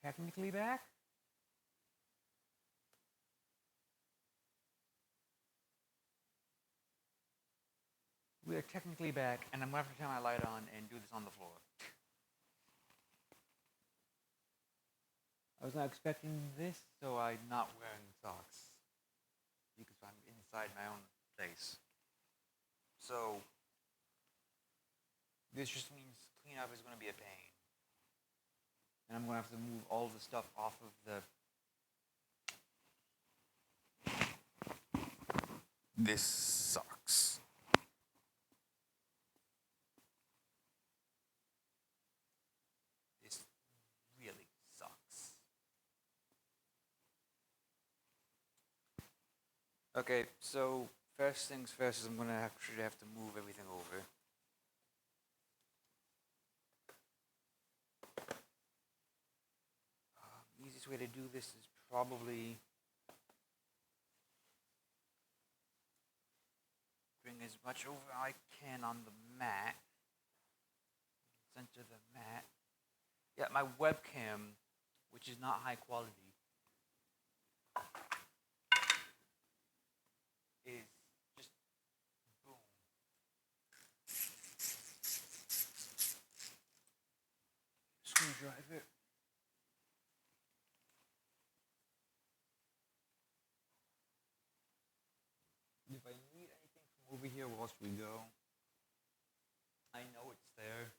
technically back. We are technically back, and I'm going to have to turn my light on and do this on the floor. I was not expecting this, so I'm not wearing socks. Because I'm inside my own place. So, this just means cleanup is going to be a pain. And I'm going to have to move all the stuff off of the... This sucks. This really sucks. Okay, so first things first is I'm going to actually have to move everything over. Easiest way to do this is probably bring as much over I can on the mat. Center the mat. Yeah, my webcam, which is not high quality, is just boom. Screwdriver. If I need anything from over here whilst we go, I know it's there.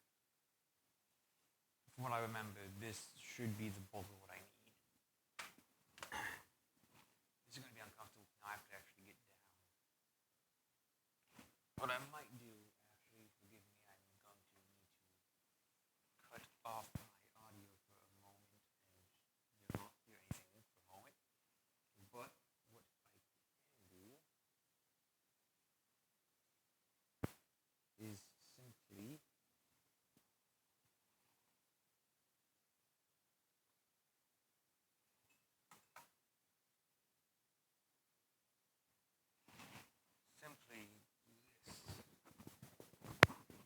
From what I remember, this should be the bulk of what I need. This is going to be uncomfortable. Now I have to actually get down. What I might do, actually, forgive me, I'm going to need to cut off my audio for a moment, and you won't hear anything for a moment. But what I can do is simply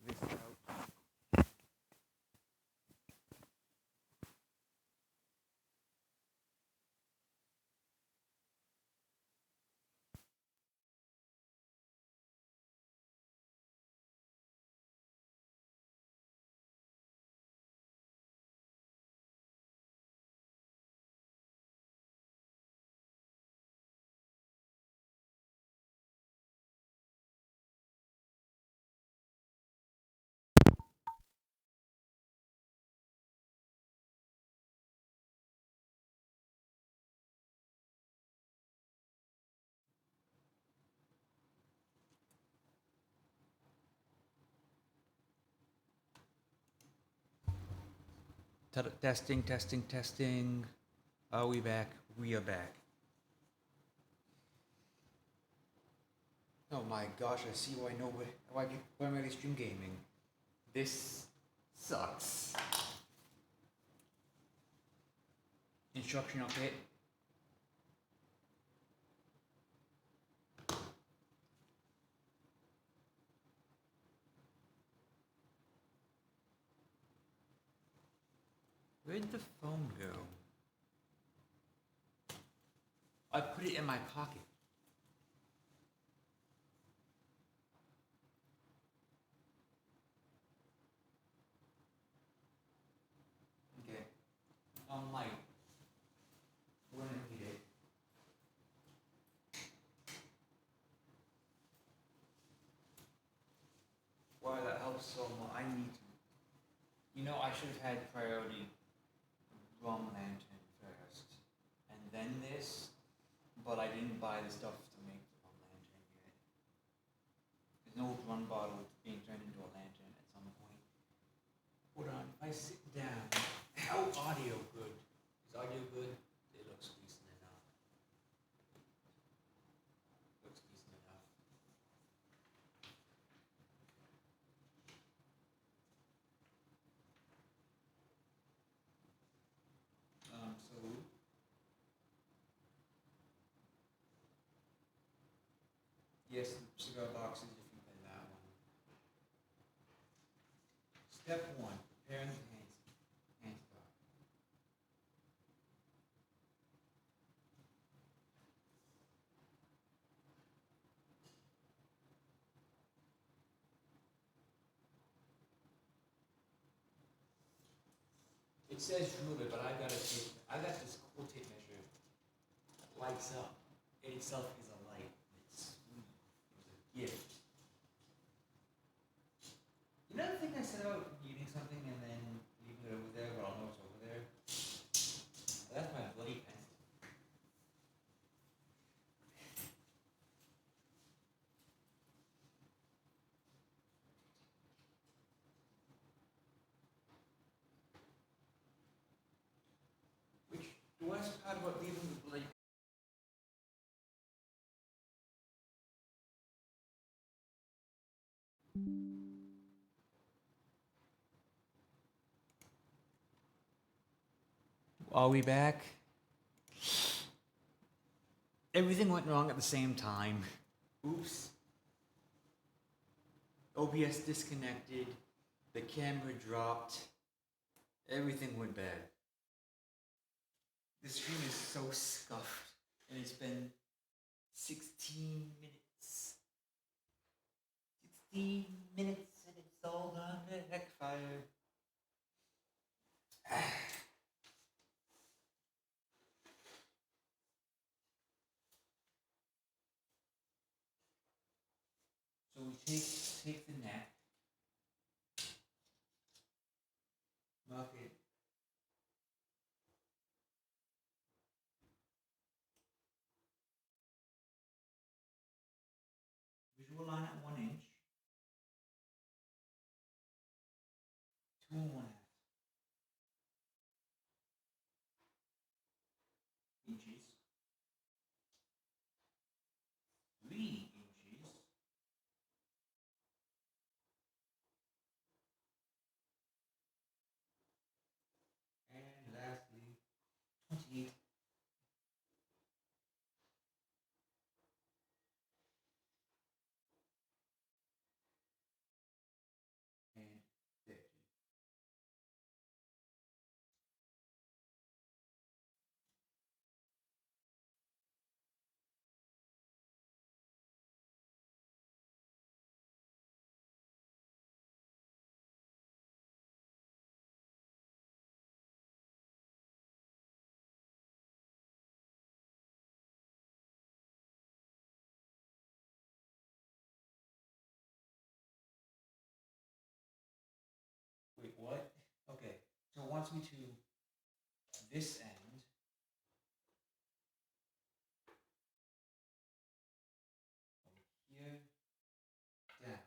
this out. Testing, testing, testing. Are we back? We are back. Oh my gosh, I see why why people primarily stream gaming. This sucks. Instructional kit. Where'd the phone go? I put it in my pocket. Okay. Light. We're gonna need it. Why that helps so much. I need to. You know, I should have had priority rum lantern first, and then this, but I didn't buy the stuff to make the rum lantern yet. There's no rum bottle being turned into a lantern at some point. Hold on, if I sit down, how audio good? Is audio good? It looks decent enough. Looks decent enough. So yes, the cigar box is different than that one. Step one, preparing the hand stock. It says ruler, but I got this cool tape measure that lights up. It itself is a light. It's sweet. It was a gift. You know the thing I said about eating something and then leaving it over there, but I'll know it's over there? That's my bloody pencil. Which, the worst part about leaving the bloody Are we back? Everything went wrong at the same time. Oops. OBS disconnected. The camera dropped. Everything went bad. The screen is so scuffed. And it's been 16 minutes. 16 minutes and it's all gone to heckfire. So we take the neck, mark it. Visual line at 1 inch, 2 1/2 inches, 3 inches, and lastly 28. And 30. Wait, what? Okay, so it wants me to this end. From here down.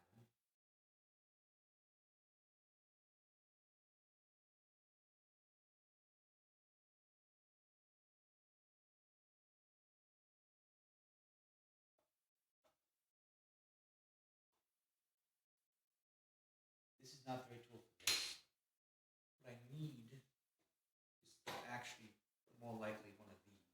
This is not very tool for this. What I need is actually more likely one of these.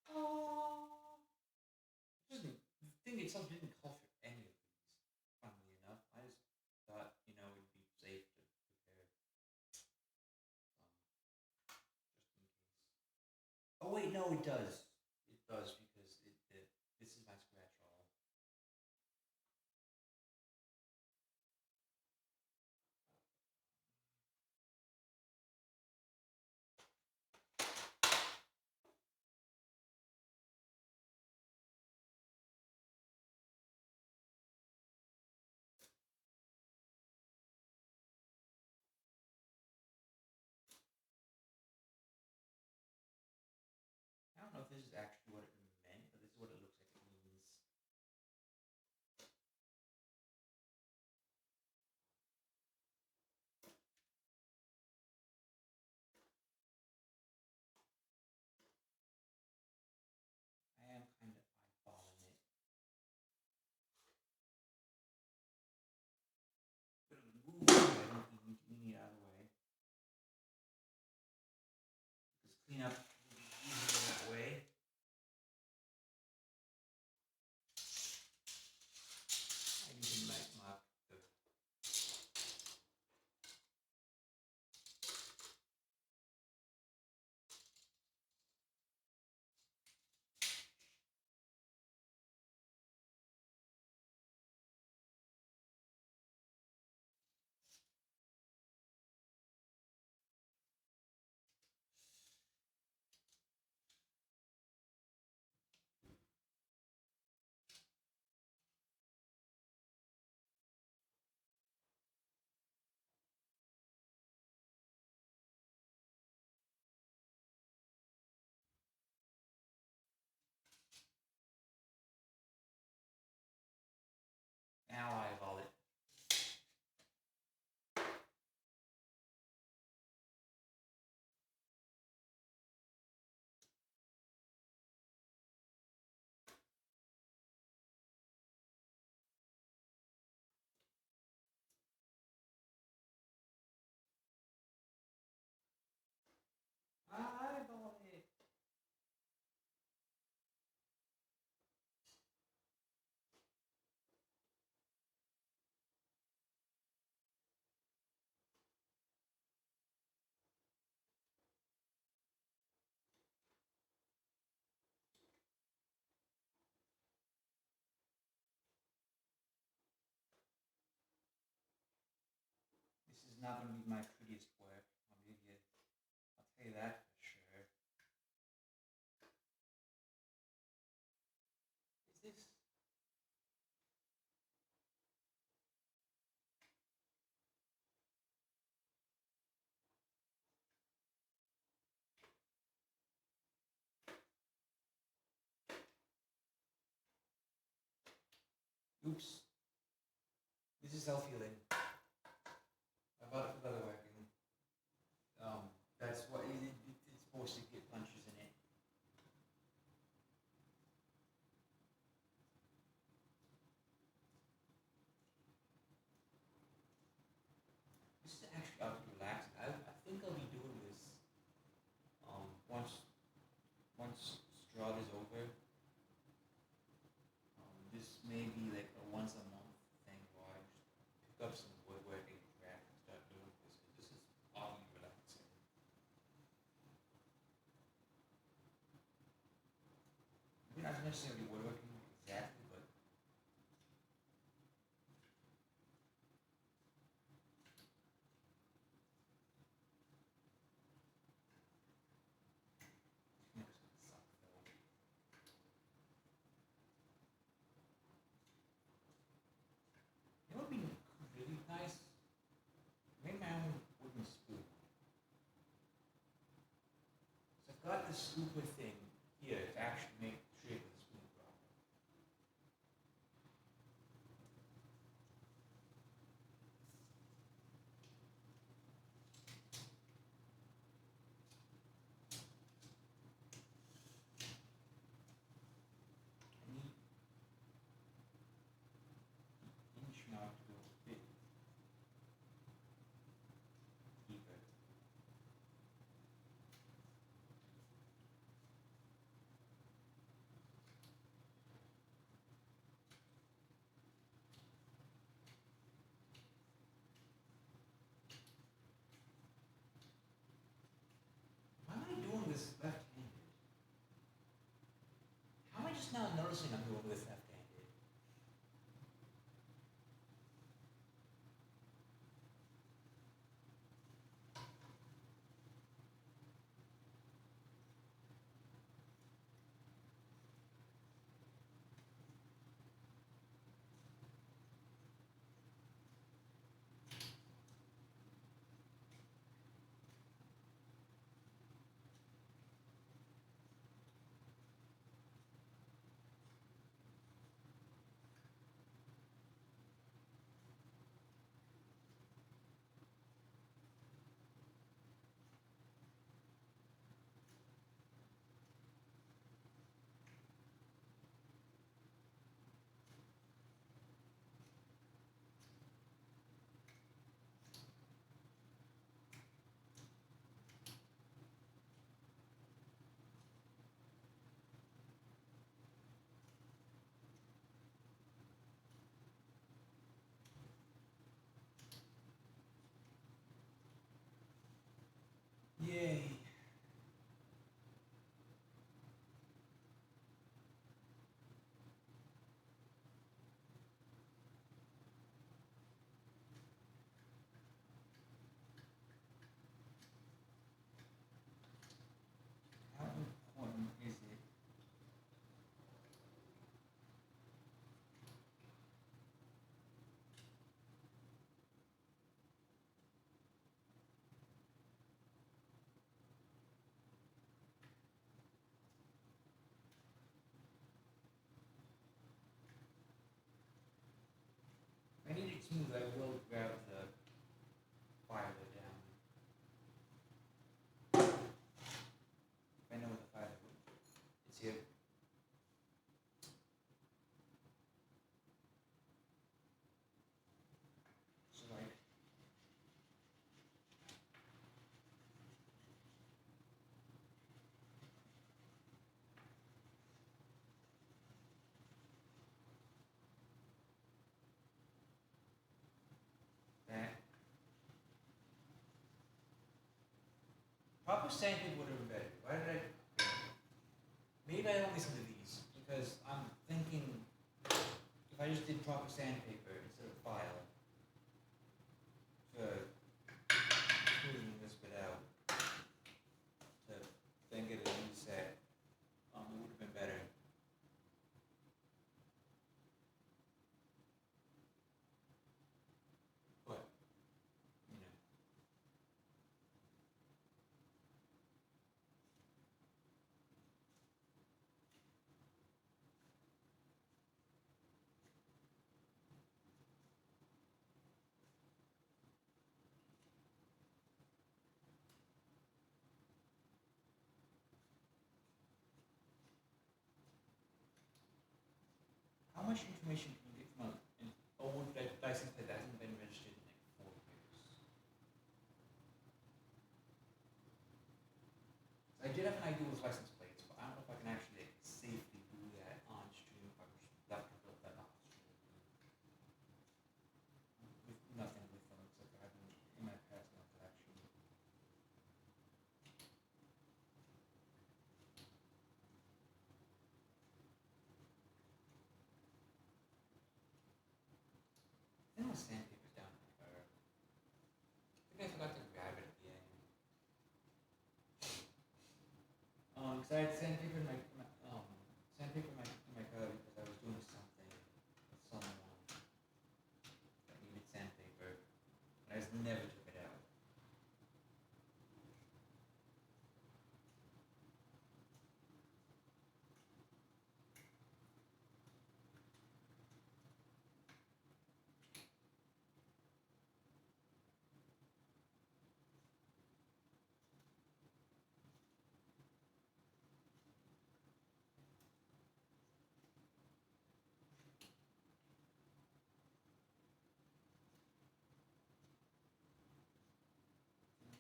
Oh. The thing itself didn't call for any of these, funnily enough. I just thought, it'd be safe to prepare just in case. Oh wait, no, it does. It does because this is my scratch all. I don't know if this is actually what it not going to be my prettiest work. I'll tell you that for sure. Is this? Oops. This is self-healing. I bought it for leatherworking. That's what it's supposed to get punches in it. This is actually out to relax. I think I'll be doing this once Strahd is over. This may be like a once a month thing where I just pick up some woodworking craft and start doing this. This is oddly relaxing. Maybe not necessarily woodworking exactly, but it would be really nice. Make my own wooden spoon. So I've got this scooper thing here to actually make the shape of the spoon properly. I need the inch mark to go a bit deeper. Why am I doing this left-handed? How am I just now noticing I'm doing this left-handed? Yay. How important is it? If I need it smooth, I will grab the filer down. If I know what the filer is. It's here. So like that. Proper sandpaper would have been better. Why did I? Maybe I only some of these because I'm thinking if I just did proper sandpaper instead of file for much information can you get from an old license plate that hasn't been registered in like 4 years? I did have an idea with license plates, but I don't know if I can actually safely do that on stream if I was left to build that off stream. With nothing with them except for having in my past no collection. I think my sandpaper's down in my car. I think I forgot to grab it at the end. Cause I had sandpaper in sandpaper in my car because I was doing something with someone that needed sandpaper, and I just never took it out.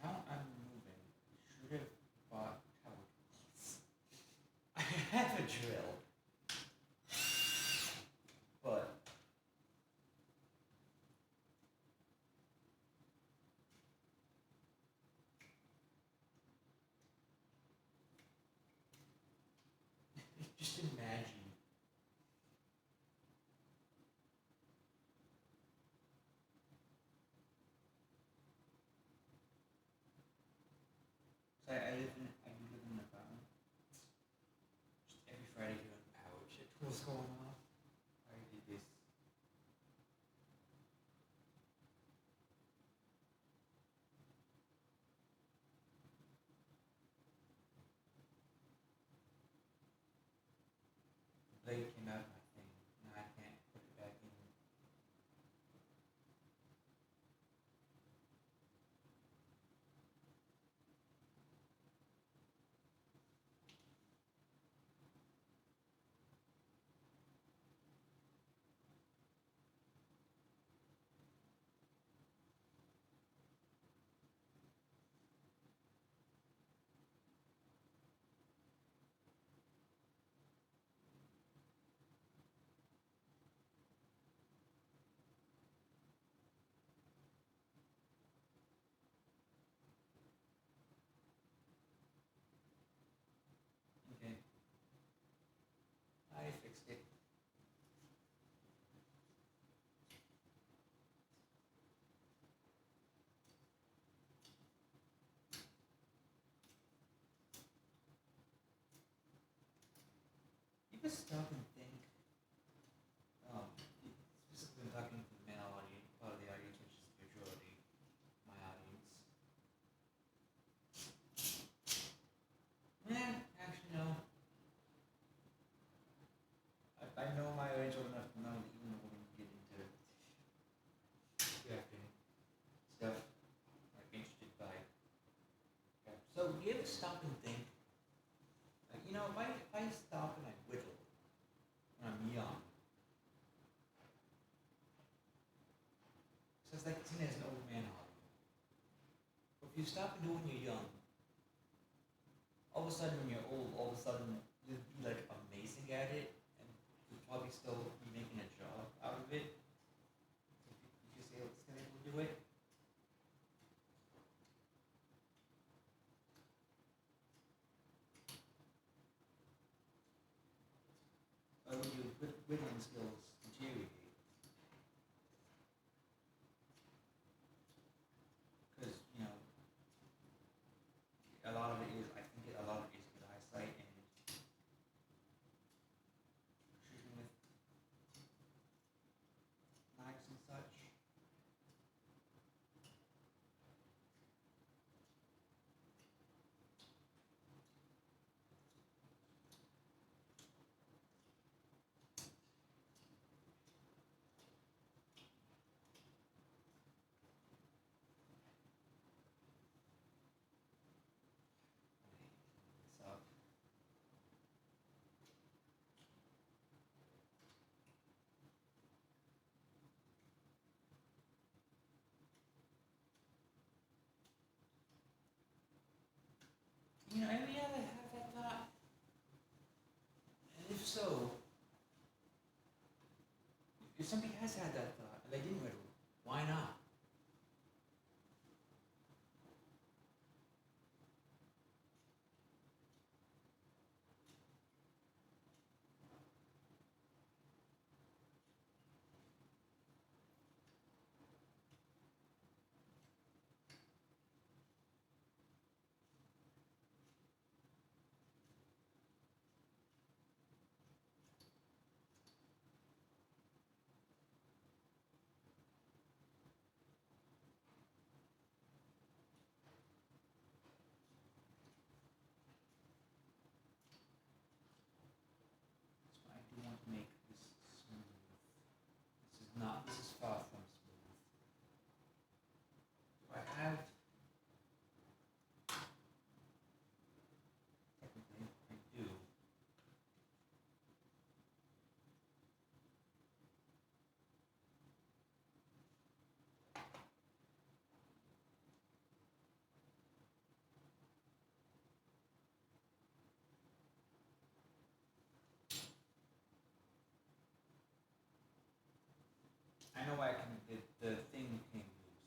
Now I'm moving. Should have bought power tools. I have a drill, but just imagine. So I do live in an apartment. Just every Friday here on power shit tools going off. I did this. The blade came out of my thing. Now I can't put it back in. Okay. I fixed it. You just stop and think. Specifically talking to the male audience, part of the audience, which is the majority, my audience. Actually no. I know my audience well enough to know that even when we get into drafting stuff, like interested by. Yeah. So do you ever stop and think? Like, if I stop and I whittle when I'm young, so it's like seen as an old man hobby. But if you stop and do it when you're young, all of a sudden when you're old, all of a sudden you'll be like amazing at it, and you'll probably still be making a job out of it. If you say it's gonna do it. Or when your whittling skills deteriorate. Because, a lot of it is, I think a lot of it is good eyesight and If somebody has had that thought and they didn't riddle, why not? So I do want to make this smooth. This is far from smooth. Do I have, technically, I do. I know why I can, the thing came loose.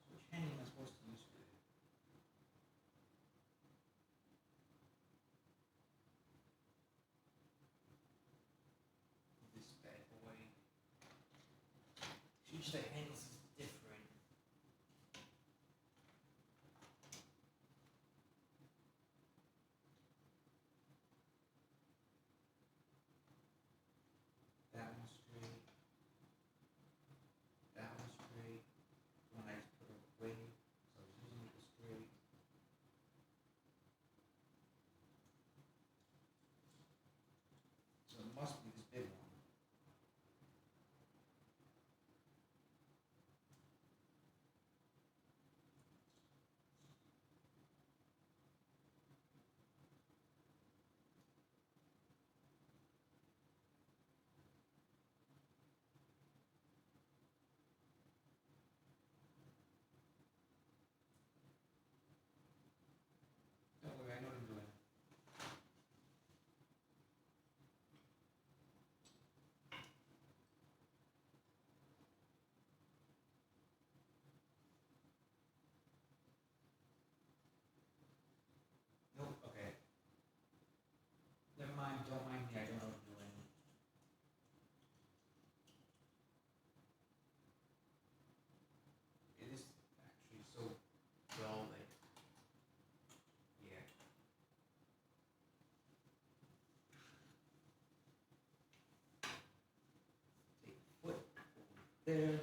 So which hand am I supposed to use for it? This bad boy. Each the handles is different. That one's straight. That one's straight. When I just put it away, so I was using it straight. So it must be this big one. Don't worry, I know what I'm doing. Nope, okay. Never mind, don't mind me, I don't know what I'm doing. It is actually so dull that, yeah. Take a foot over there.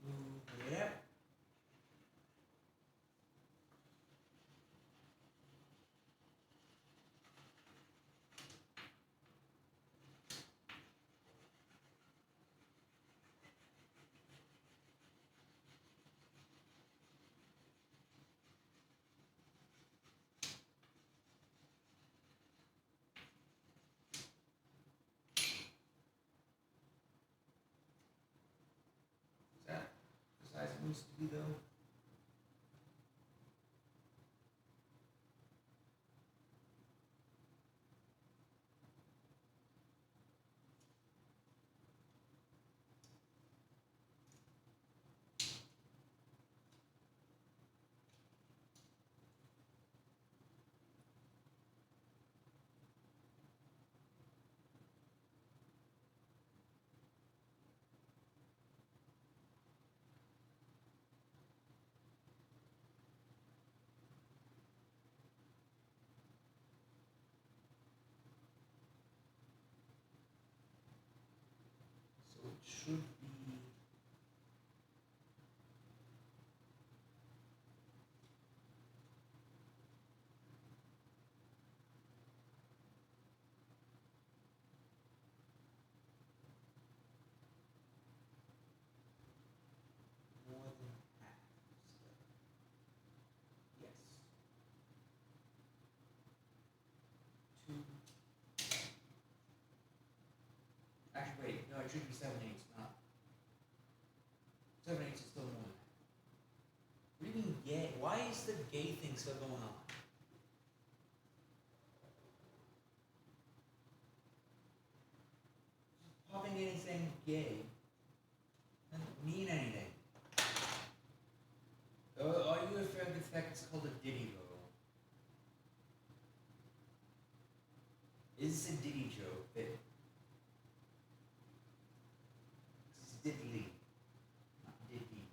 Move it up. Is that the size it needs to be though? So it should be more than half. Yes. 2 it should be 7/8, not 7/8 is still more than that. What do you mean gay? Why is the gay thing still going on? Popping in and saying gay doesn't mean anything. Are you referring to the fact it's called a Diddy roll? Is this a Diddy joke that it's Diddley, not Diddley?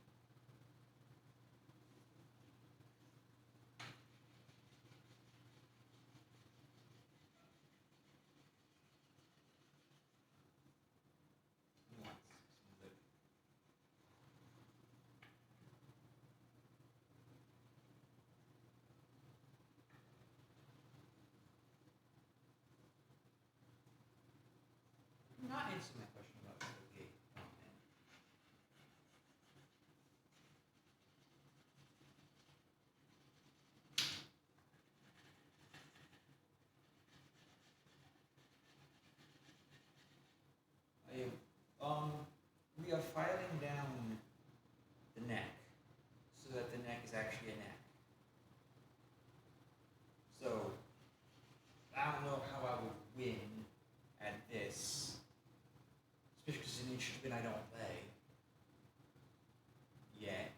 Not answering that question about the gay comment. We are filing down the neck so that the neck is actually a neck. So I don't know how I would win at this, especially because it's an instrument I don't play yet.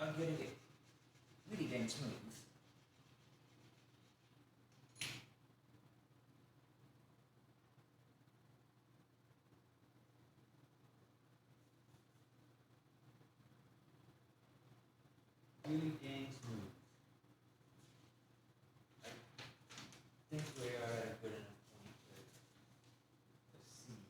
I'm getting it really dang smooth. Really dang smooth. I think we are at a good enough point to see.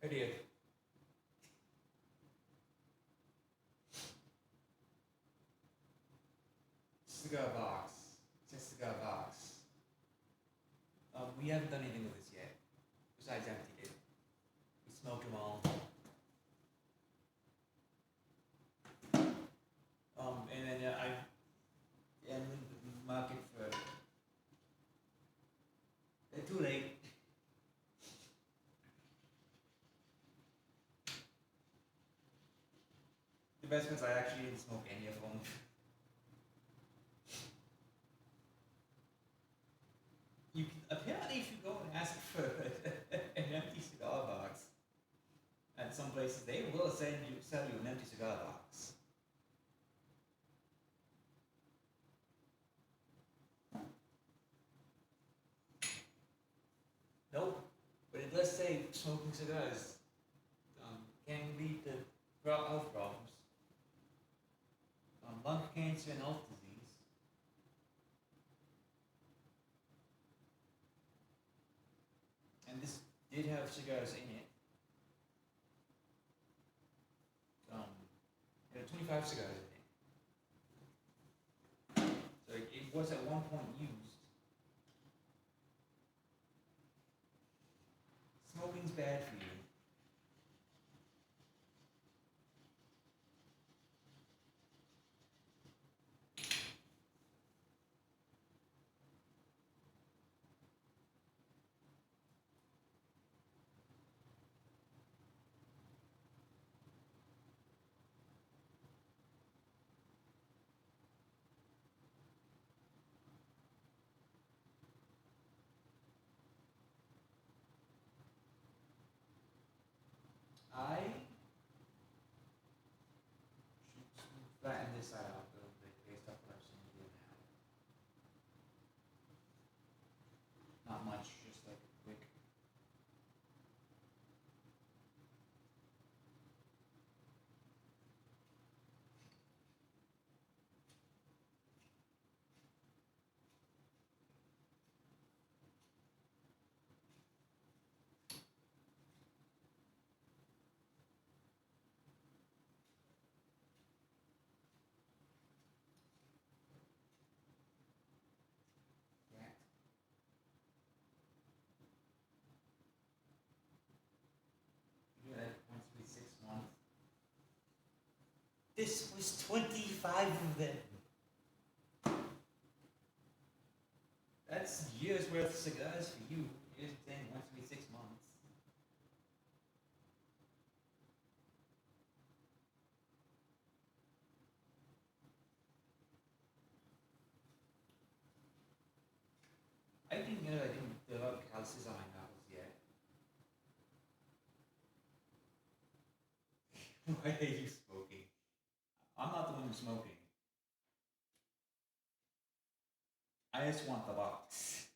Idea. Cigar box. It's a cigar box. We haven't done anything with this yet, besides emptied it. We smoked them all. And then I am in the market for. Too late. The best ones I actually didn't smoke any of them. You can, apparently, if you go and ask for an empty cigar box at some places, they will sell you an empty cigar box. Nope, but it does say smoking cigars can lead to health problems, lung cancer and heart disease. And this did have cigars in it. There are 25 cigars in it. So it was at one point used. Smoking's bad for you. I should flatten this side out a little bit based off what I've seen you do now. Not much, just like a quick 5 of them. That's years worth of cigars for you. Years 10, once every 6 months. I didn't develop calluses on my knuckles yet. Why are you smoking? I'm not the one who's smoking. I just want the box.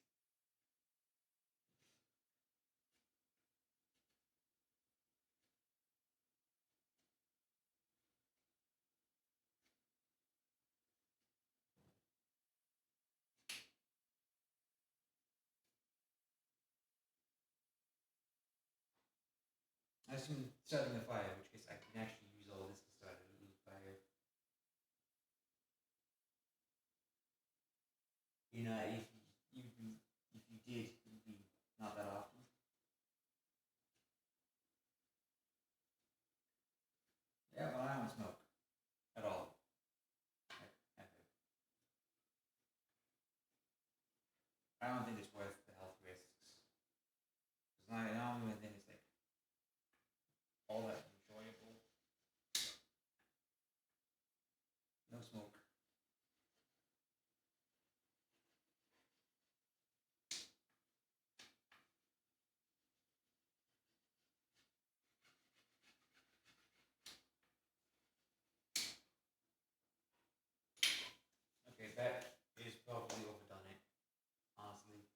I assume starting a fire, which case I can actually use all this to start a fire. You know, if you did, it would be not that often. Yeah, but I don't smoke at all. Like, ever. I don't think it's worth the health risks. Because I don't even think it's like all that enjoyable. No smoke. Okay, that is probably overdone it, honestly.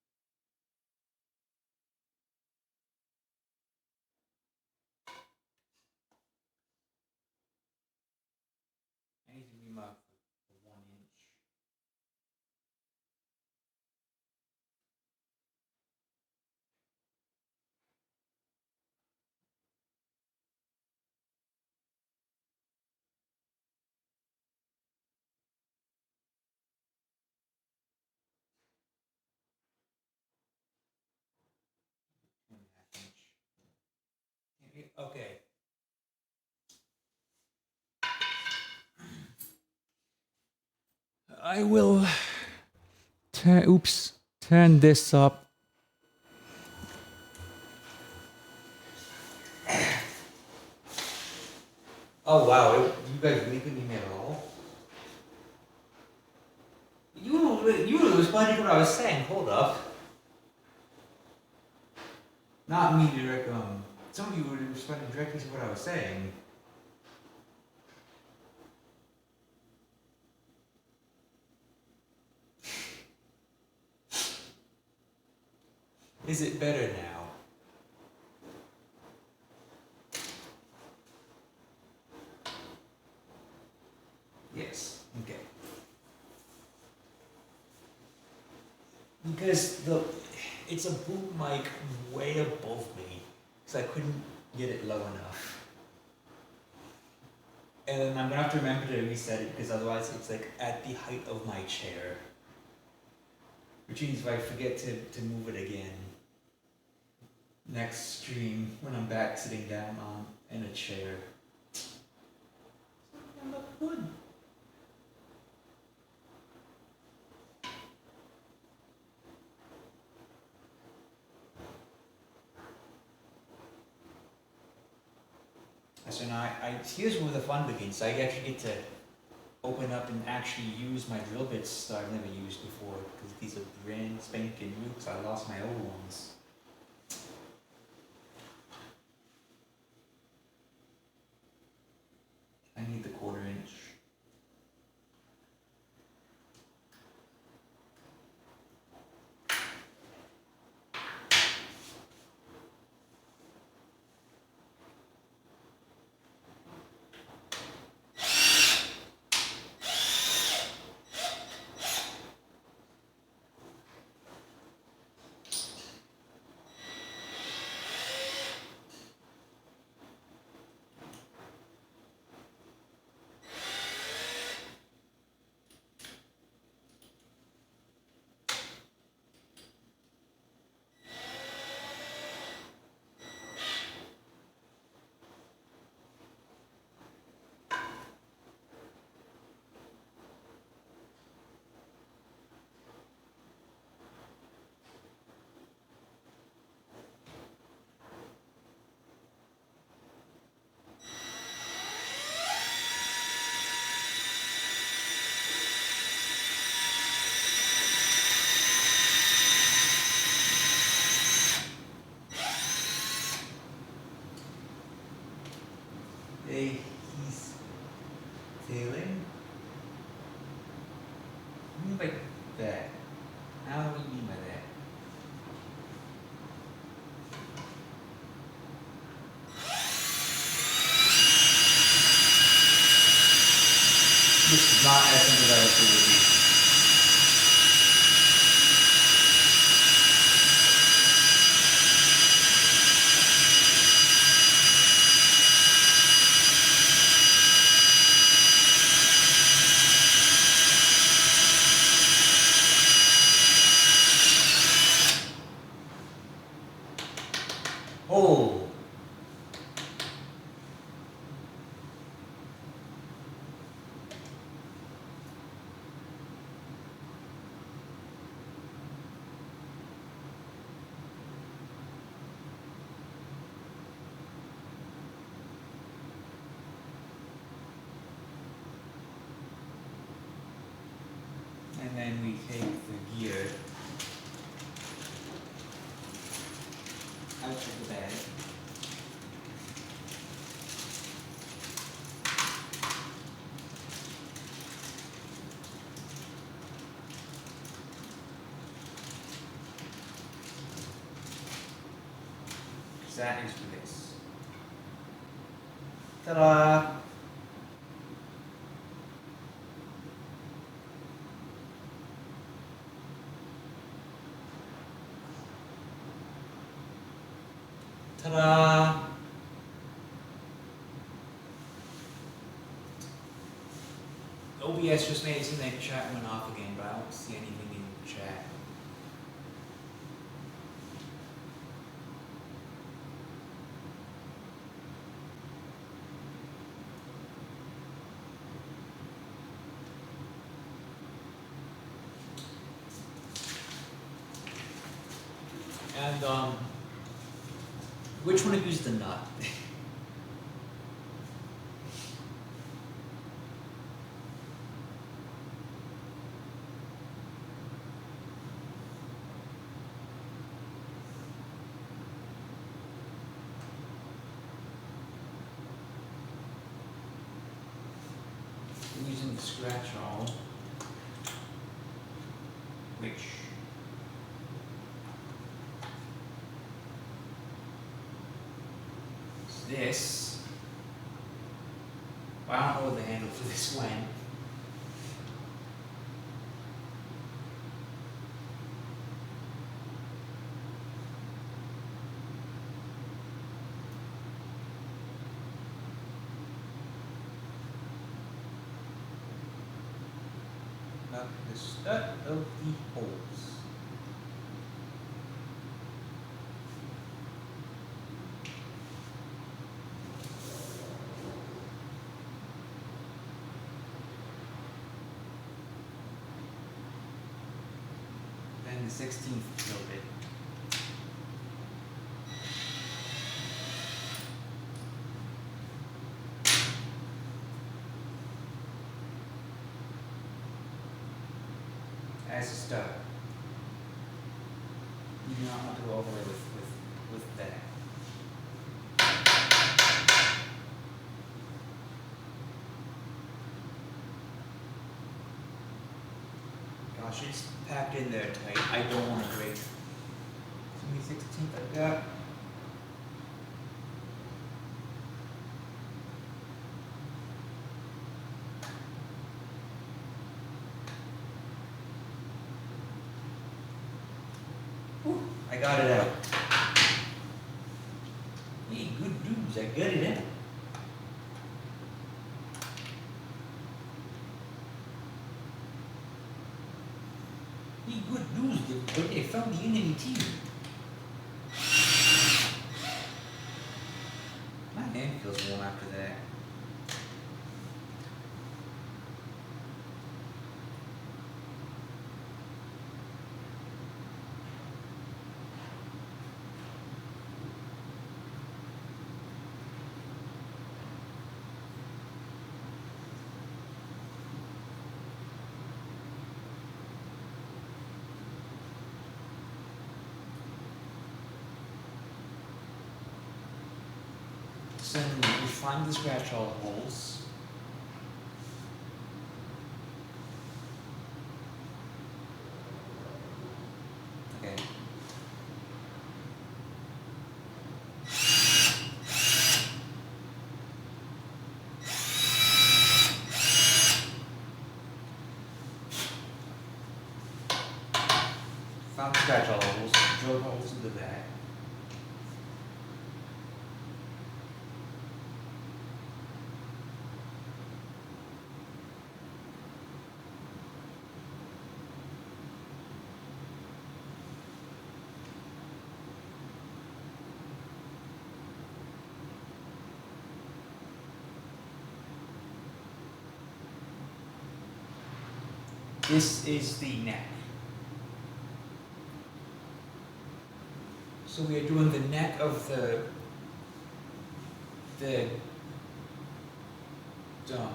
I need to remark for 1 inch. One and a half inch. Okay. I will turn this up. Oh wow, you guys really couldn't hear me at all? You were responding to what I was saying, hold up. Not me direct, some of you were responding directly to what I was saying. Is it better now? Yes, okay. Because it's a boom mic way above me, so I couldn't get it low enough. And then I'm gonna have to remember to reset it because otherwise it's like at the height of my chair. Which means if I forget to move it again next stream when I'm back sitting down in a chair. It's not gonna look good. So now here's where the fun begins. I actually get to open up and actually use my drill bits that I've never used before because these are brand spanking new because I lost my old ones. I need the 1/4 inch. mean by that? Now what do you mean by that? This is not as simple as I thought it would be. Oh! And then we take the gear out of the bag. That is for this. Ta-da! Ta-da! OBS just made it seem like chat went off again, but I don't see anything in the chat. And which one of you is the nut? I'm using the scratch all, which this, well, I don't know what the handle for this went. Not the stud of the holes. And the 16th filled it. As a stud. You do not want to go over it with that. Gosh, it's packed in there tight. I don't want to break. 16th I got. Whew, I got it out. Hey, good dudes, I got it out. Hey, good news, they found the enemy team. My hand feels warm after that. So we find the scratch all holes. found scratch holes, drill holes into that. This is the neck. So we are doing the neck of the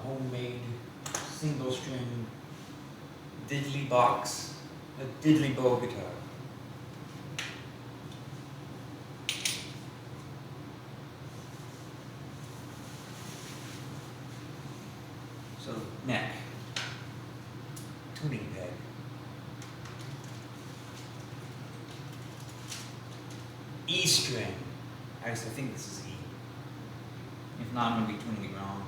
homemade single string diddly box, a diddly bow guitar. So neck, tuning peg. E string. I think this is E. If not, I'm going to be tuning it wrong.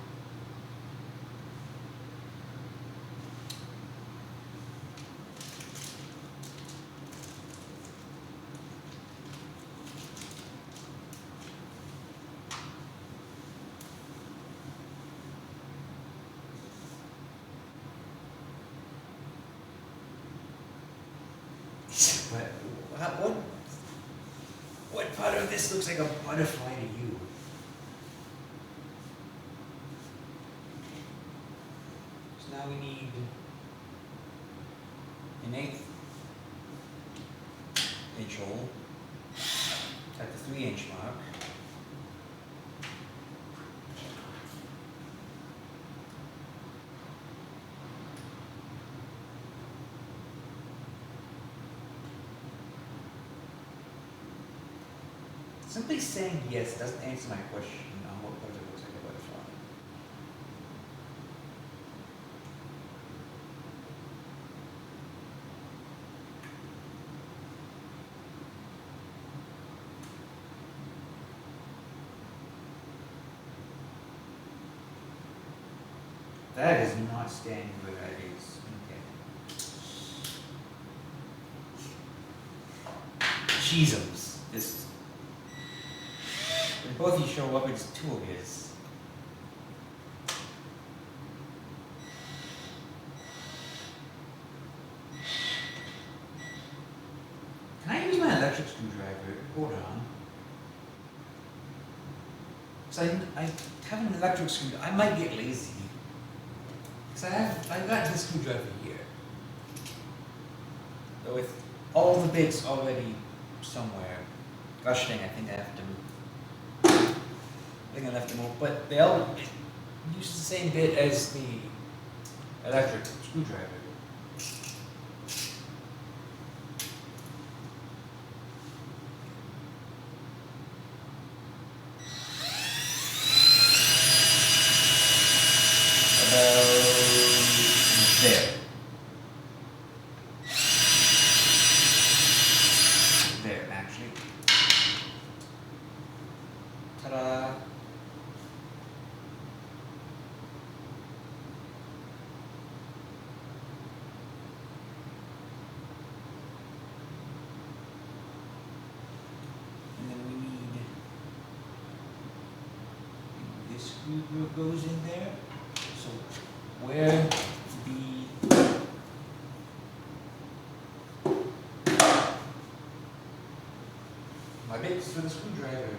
What part of this looks like a butterfly to you? So now we need an 1/8 inch hole at the 3-inch mark. Simply saying yes doesn't answer my question on what part it looks like a butterfly. That is not standing where that is. Okay. Cheesums. This. When both of you show up, it's 2 of his. Can I use my electric screwdriver? Hold on. Because I have an electric screwdriver. I might get lazy. Because I got this screwdriver here. But with all the bits already somewhere. Gosh dang, I think I have to move. I think I left them all, but they all use the same bit as the electric screwdriver. About there. There, actually. Ta-da! Screw goes in there. So where my bits for the screwdriver.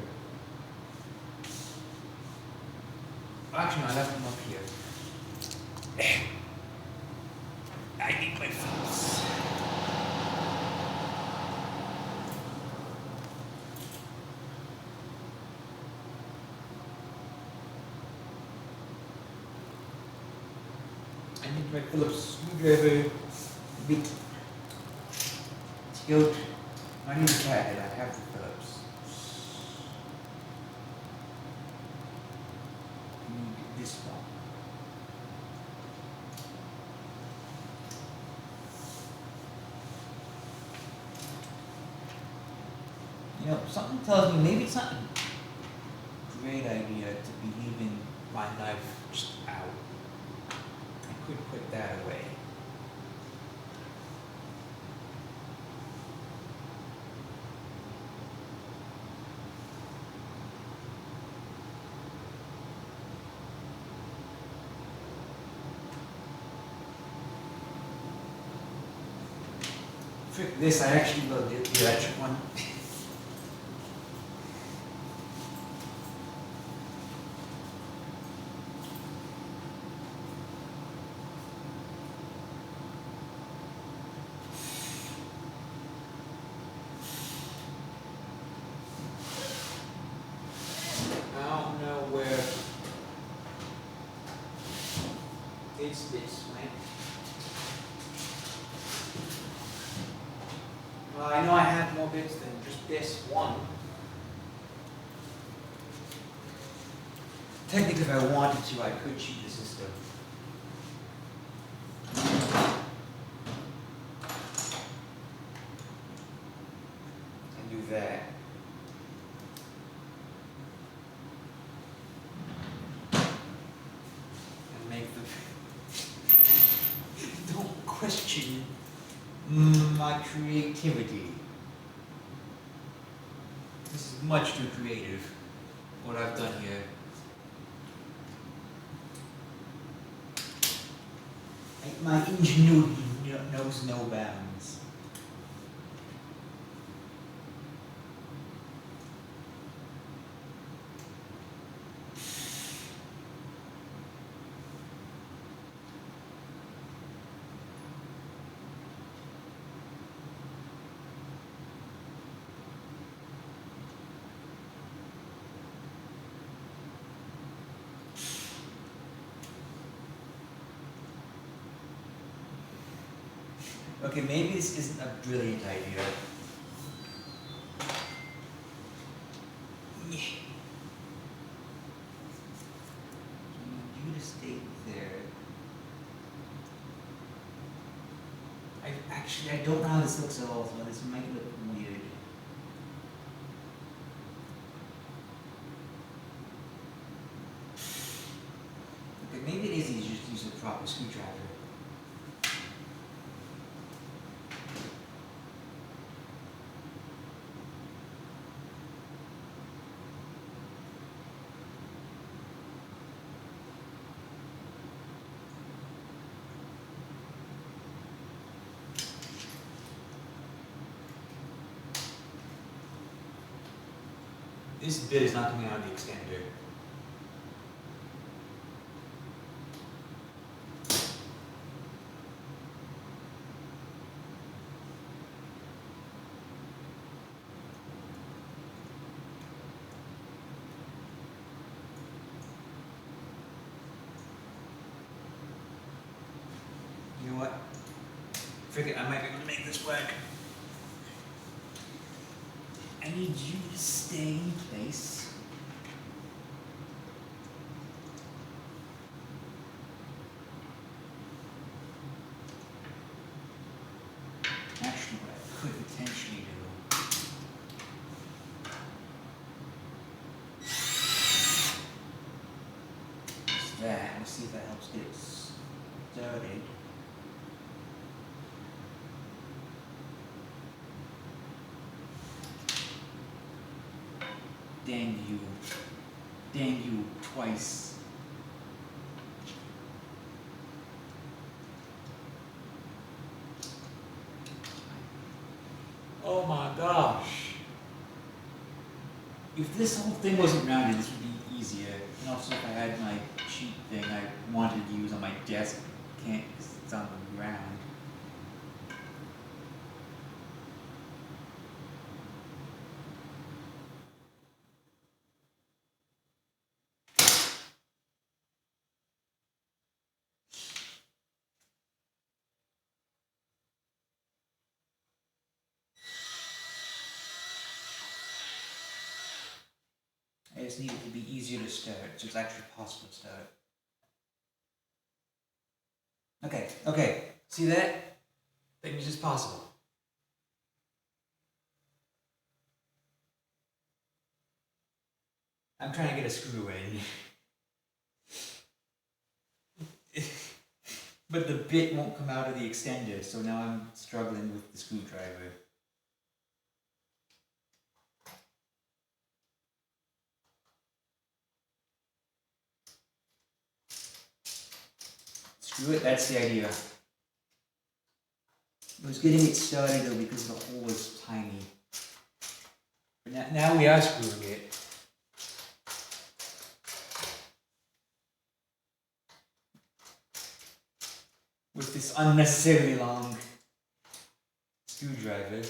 Actually, no, I left them up here. I need my Phillips. I need my Phillips screwdriver bit tilt. I need a pad and I have the Phillips. I need this one. You know, something tells me maybe it's not a great idea to be leaving my knife just out. I could put that away. Frick this, I actually will do the electric one. I don't know where it's this way. Well, I know I have more bits than just this one. Technically, if I wanted to, I could cheat the system. And do that. And make the... Don't question my creativity. This is much too creative, what I've done here. My ingenuity knows no bounds. Okay, maybe this isn't a brilliant idea. You to stay there. I don't know how this looks at all, so this might look weird. Okay, maybe it is easier to use a proper screwdriver. This bit is not coming out of the extender. You know what? Forget, I might be able to make this work. I need you to stay in place. Actually, what I could potentially do is that. Let's see if that helps get it started. Dang you twice. Oh my gosh. If this whole thing wasn't rounded, this would be easier. And also if I had my cheat thing I wanted to use on my desk, can't because it's on the ground. I just need it to be easier to start, so it's actually possible to start. Okay, see that? That means it's possible. I'm trying to get a screw in. But the bit won't come out of the extender, so now I'm struggling with the screwdriver. Screw it, that's the idea. It was getting it started though because the hole was tiny. But now we are screwing it. With this unnecessarily long screwdriver.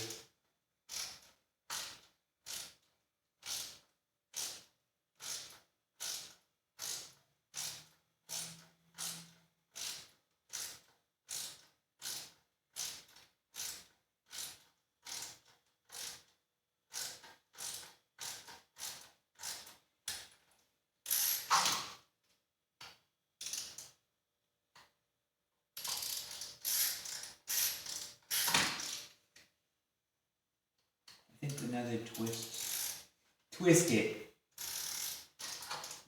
I think another twist. Twist it.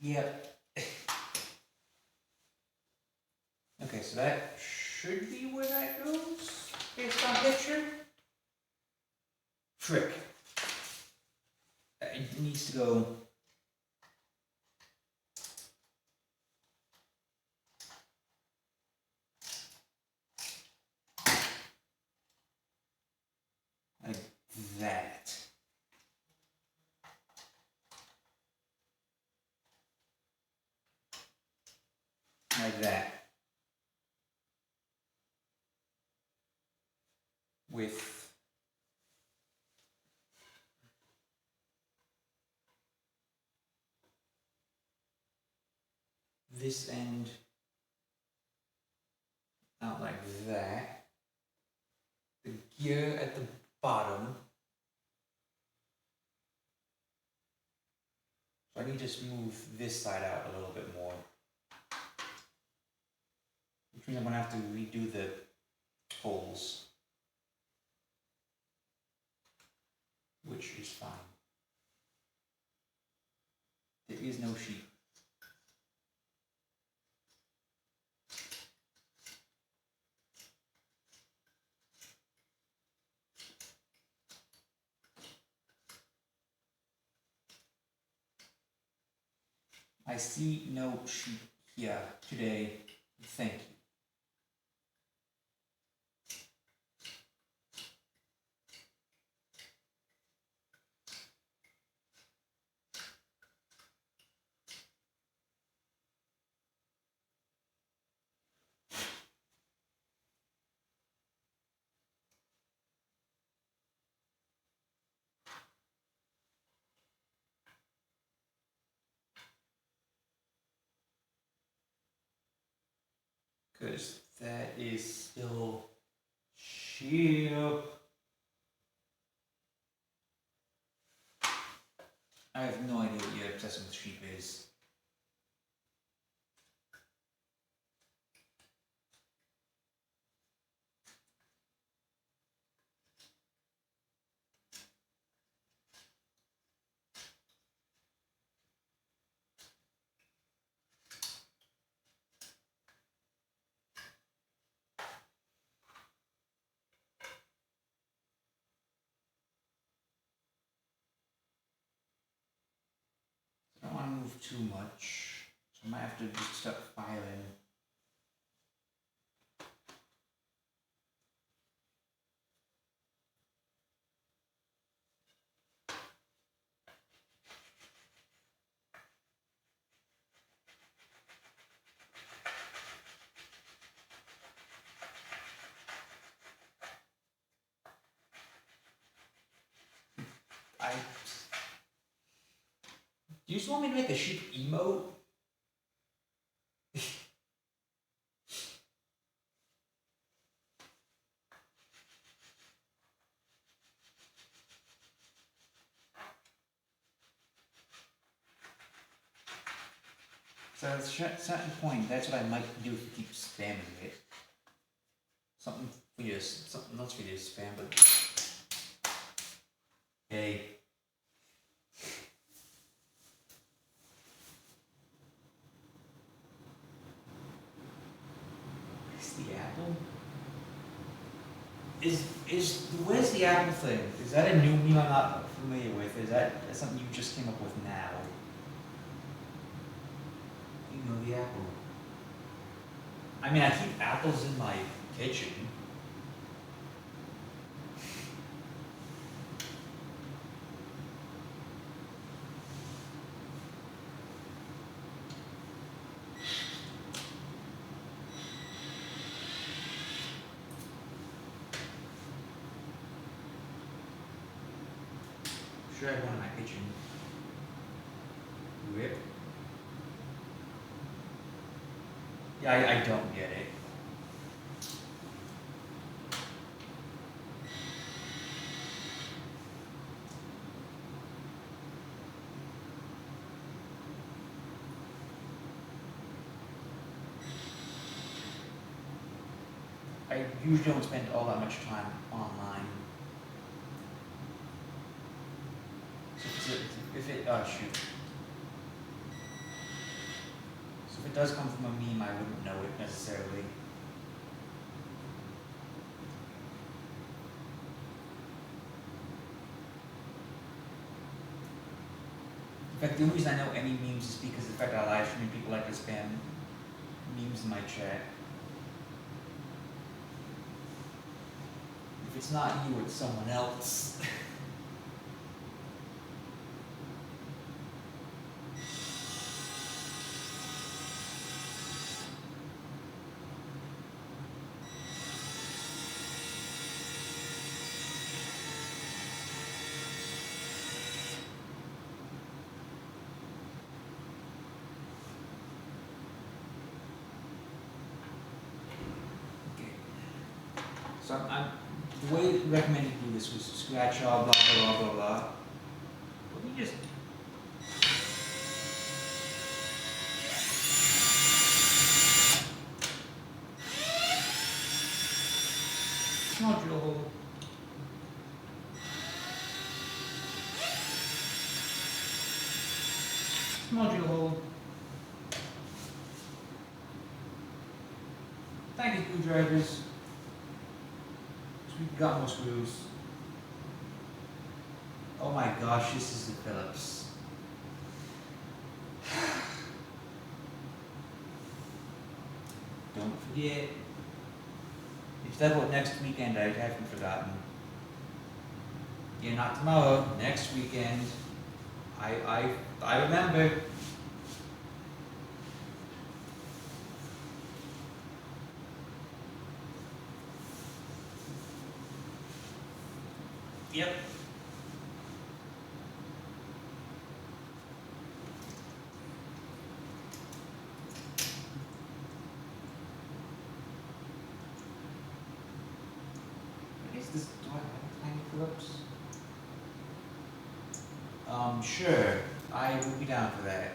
Yep. Okay, so that should be where that goes, based on picture. Frick. It needs to go. Like that. Like that. With this end out like that. The gear at the bottom. So I need to just move this side out a little bit more. Which means I'm gonna have to redo the holes. Which is fine. There is no sheep. I see no sheep here today. Thank you. Because that is still sheep. I have no idea what your obsession with sheep is. I don't want to move too much, so I might have to just start filing. Do you just want me to make a sheep emote? So at a certain point, that's what I might do if you keep spamming it. Something else for you to spam, but hey. Is the apple? Where's the apple thing? Is that a new meme I'm not familiar with? Is that something you just came up with now? You know the apple. I mean, I keep apples in my kitchen. sure I have one in my kitchen. Rip. Yeah, I don't get it. I usually don't spend all that much time online. So if it, oh shoot. So if it does come from a meme, I wouldn't know it necessarily. In fact, the only reason I know any memes is because the fact I live stream, people like to spam memes in my chat. If it's not you, it's someone else. So the way it recommended to do this was scratch all blah blah blah blah blah. Let me just small drill hole. Small drill hole. Thank you, screwdrivers. We've got more screws. Oh my gosh, this is the Phillips. Don't forget. If that were next weekend, I haven't forgotten. Yeah, not tomorrow, next weekend. I remember. Yep. What is this? Do I have tiny Phillips? Sure. I will be down for that.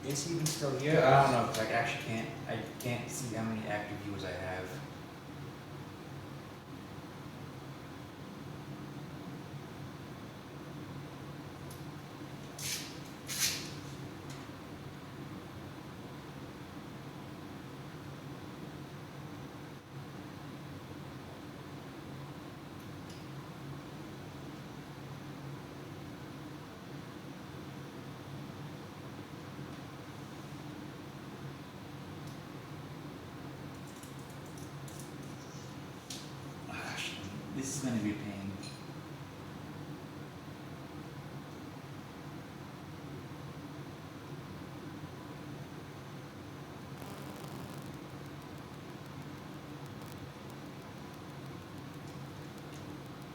Is he even still here? I don't know, because I actually can't see how many active viewers I have. This is going to be a pain.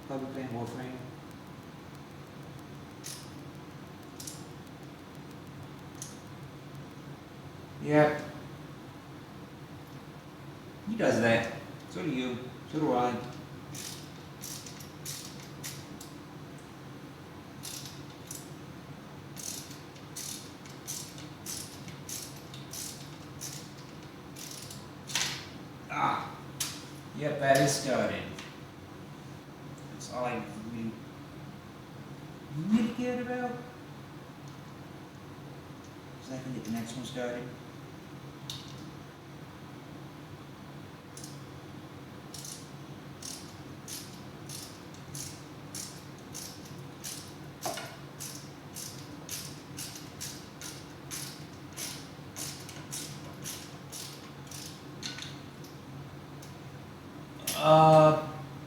Probably playing Warframe. Yeah. He does that. So do you. So do I. Yep, that is starting. That's all I really cared about. So I can get the next one started.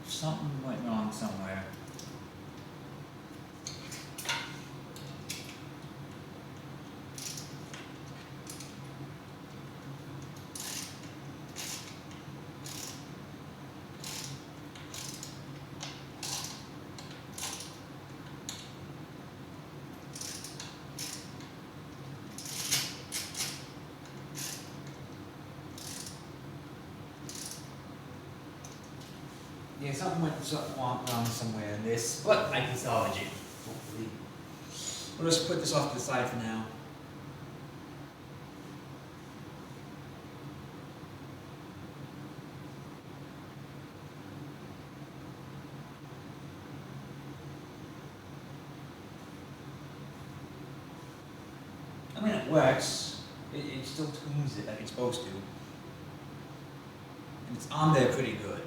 Something went wrong somewhere. something went wrong somewhere in this, but I can salvage it, hopefully. We'll just put this off to the side for now. I mean, it works. It still tunes it like it's supposed to. And it's on there pretty good.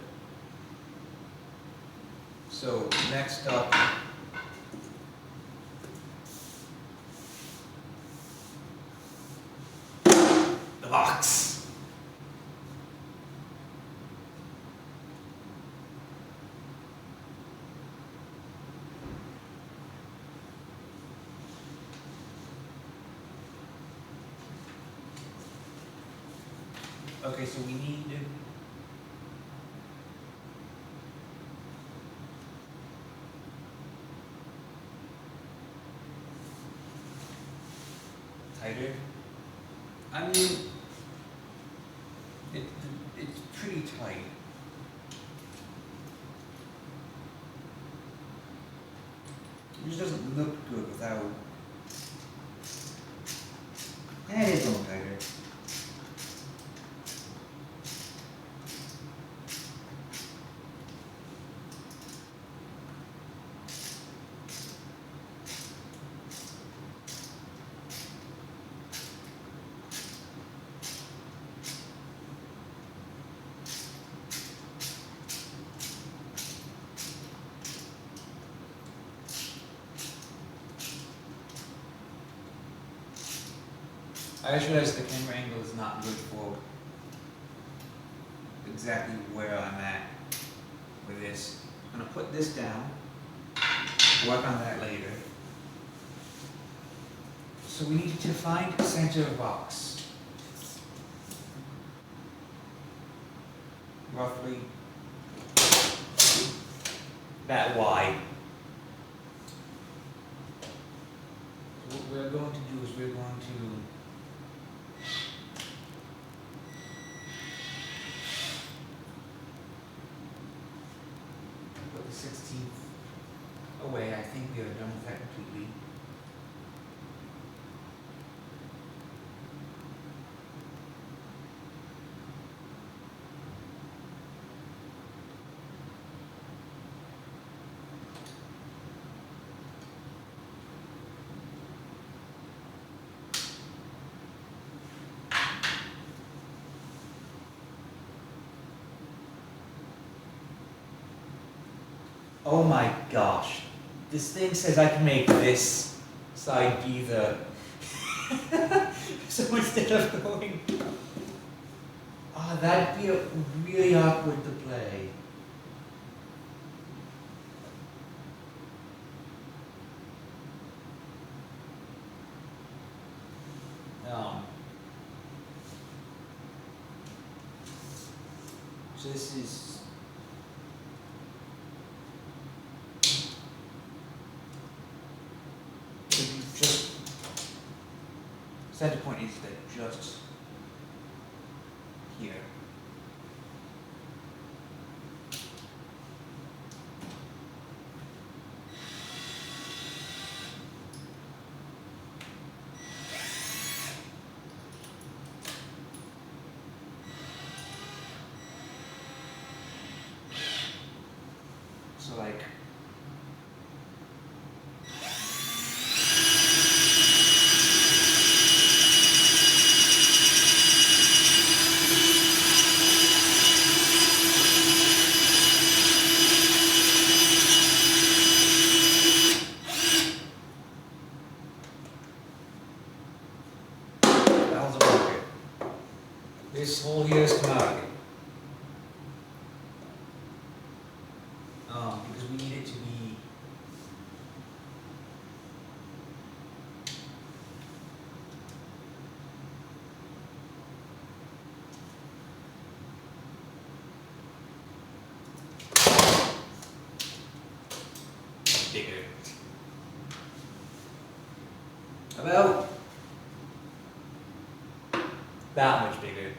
So, next up, the box. Okay, so we need tighter. I mean, it's pretty tight. It just doesn't look good without. It is a little tighter. I just realized the camera angle is not good for exactly where I'm at with this. I'm going to put this down, work on that later. So we need to find the center of the box. Roughly that wide. So what we're going to do is we're going to put the 16th away. I think we are done with that completely. Oh my gosh. This thing says I can make this side be the... So instead of going... that'd be really awkward to play. So this is... just center point is that just here. So like this whole here is commodity. Because we need it to be bigger. About that much bigger.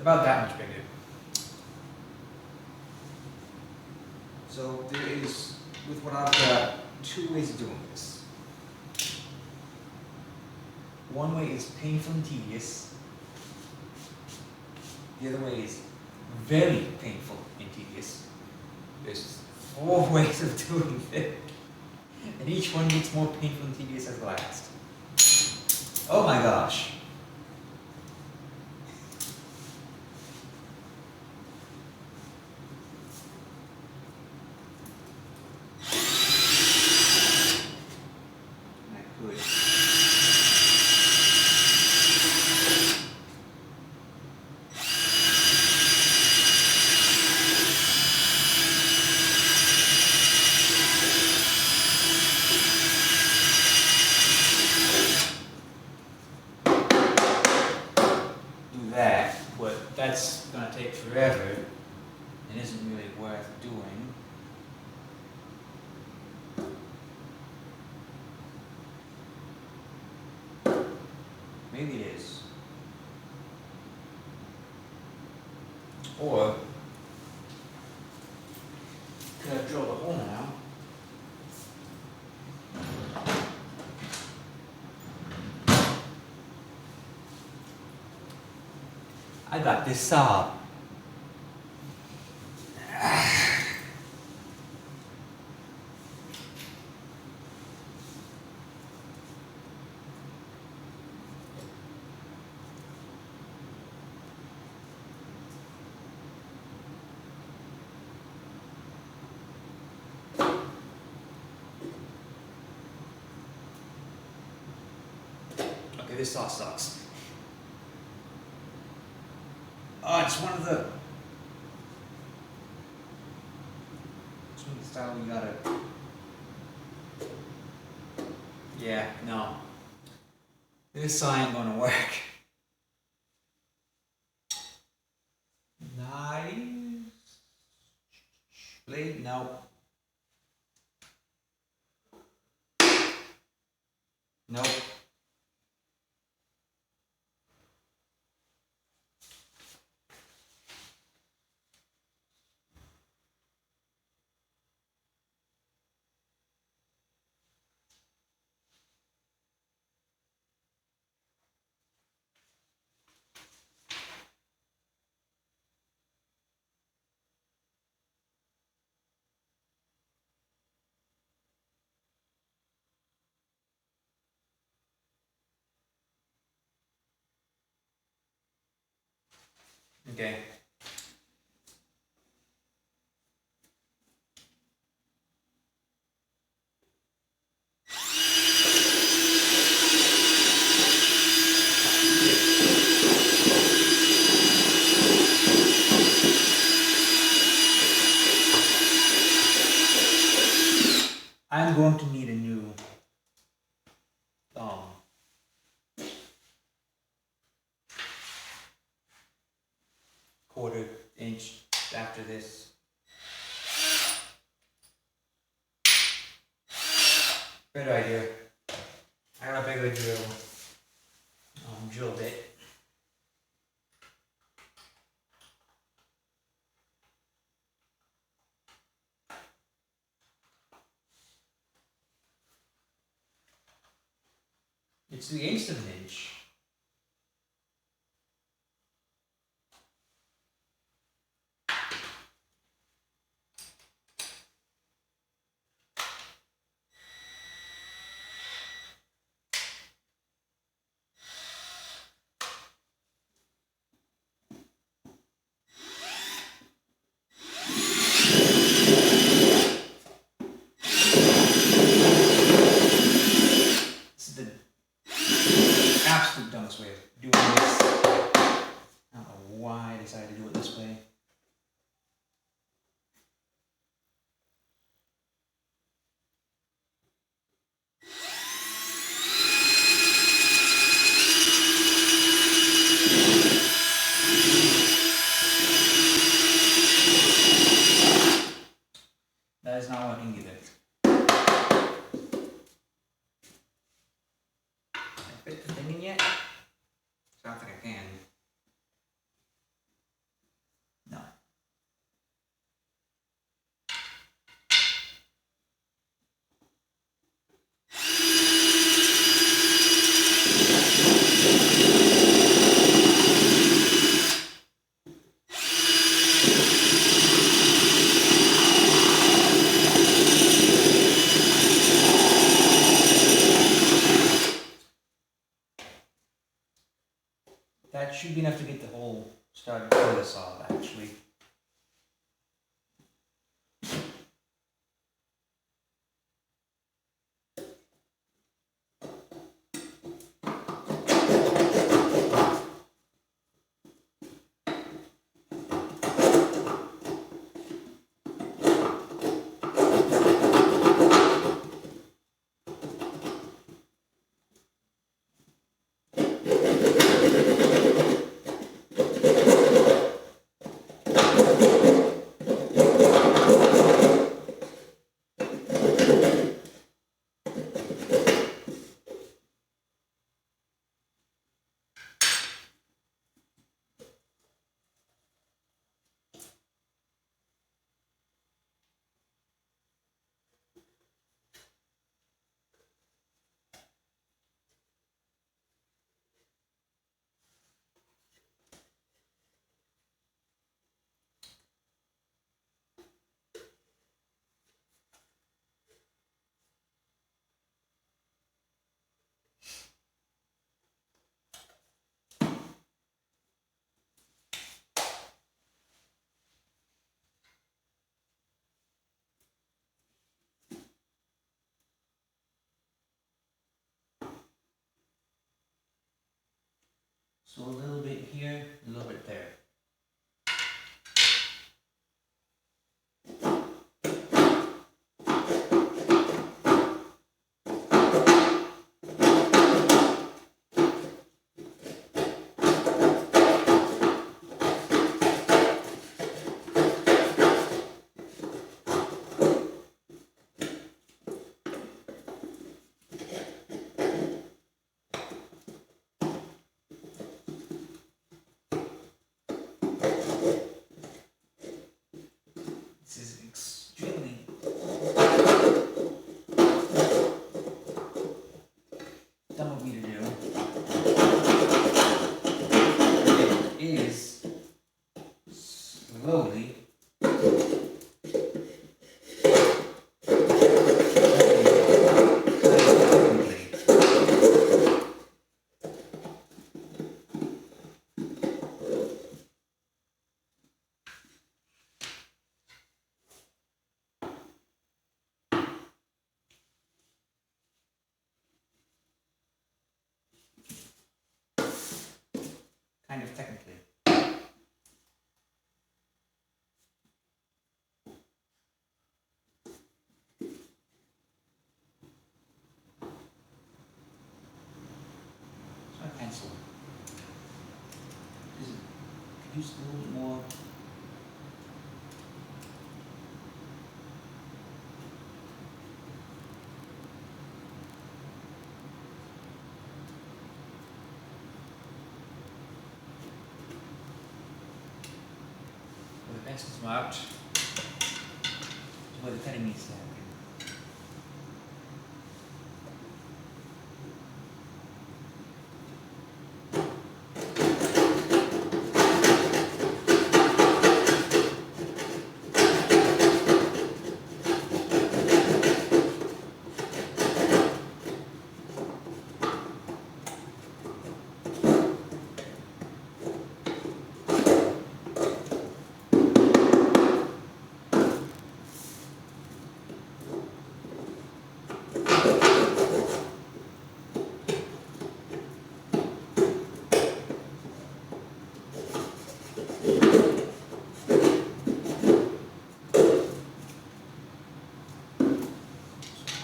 About that much bigger. So there is, with what I've got, two ways of doing this. One way is painful and tedious. The other way is Very painful and tedious. There's 4 ways of doing it. And each one gets more painful and tedious as the last. oh my gosh. And I could. Do that, but that's gonna take forever and isn't really worth doing. Maybe it is. Or could I drill the hole now? I got this saw. Okay, this saw sucks. Oh, it's one of the style you gotta. Yeah, no. This saw ain't gonna work. Knives. Blade, no. Nope. Okay. I'm going to need a new quarter-inch after this. Better idea. I got a bigger drill. Drill bit. It's the 1/8 of an inch. This is the absolute dumbest way of doing this. I don't know why I decided to do it this way. That is not working either. Can I fit the thing in yet? I don't think I can. should be enough to get the whole started for this off, actually. So a little bit here, a little bit there. This is extremely dumb of me to do. It is slowly kind of technically. So I pencil. Could use a little bit more. The pencil's marked to where the cutting needs to happen.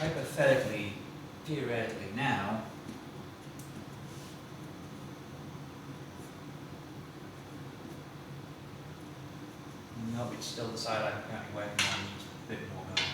Hypothetically, theoretically now, nope, it's still the side I'm currently working on, just a bit more going.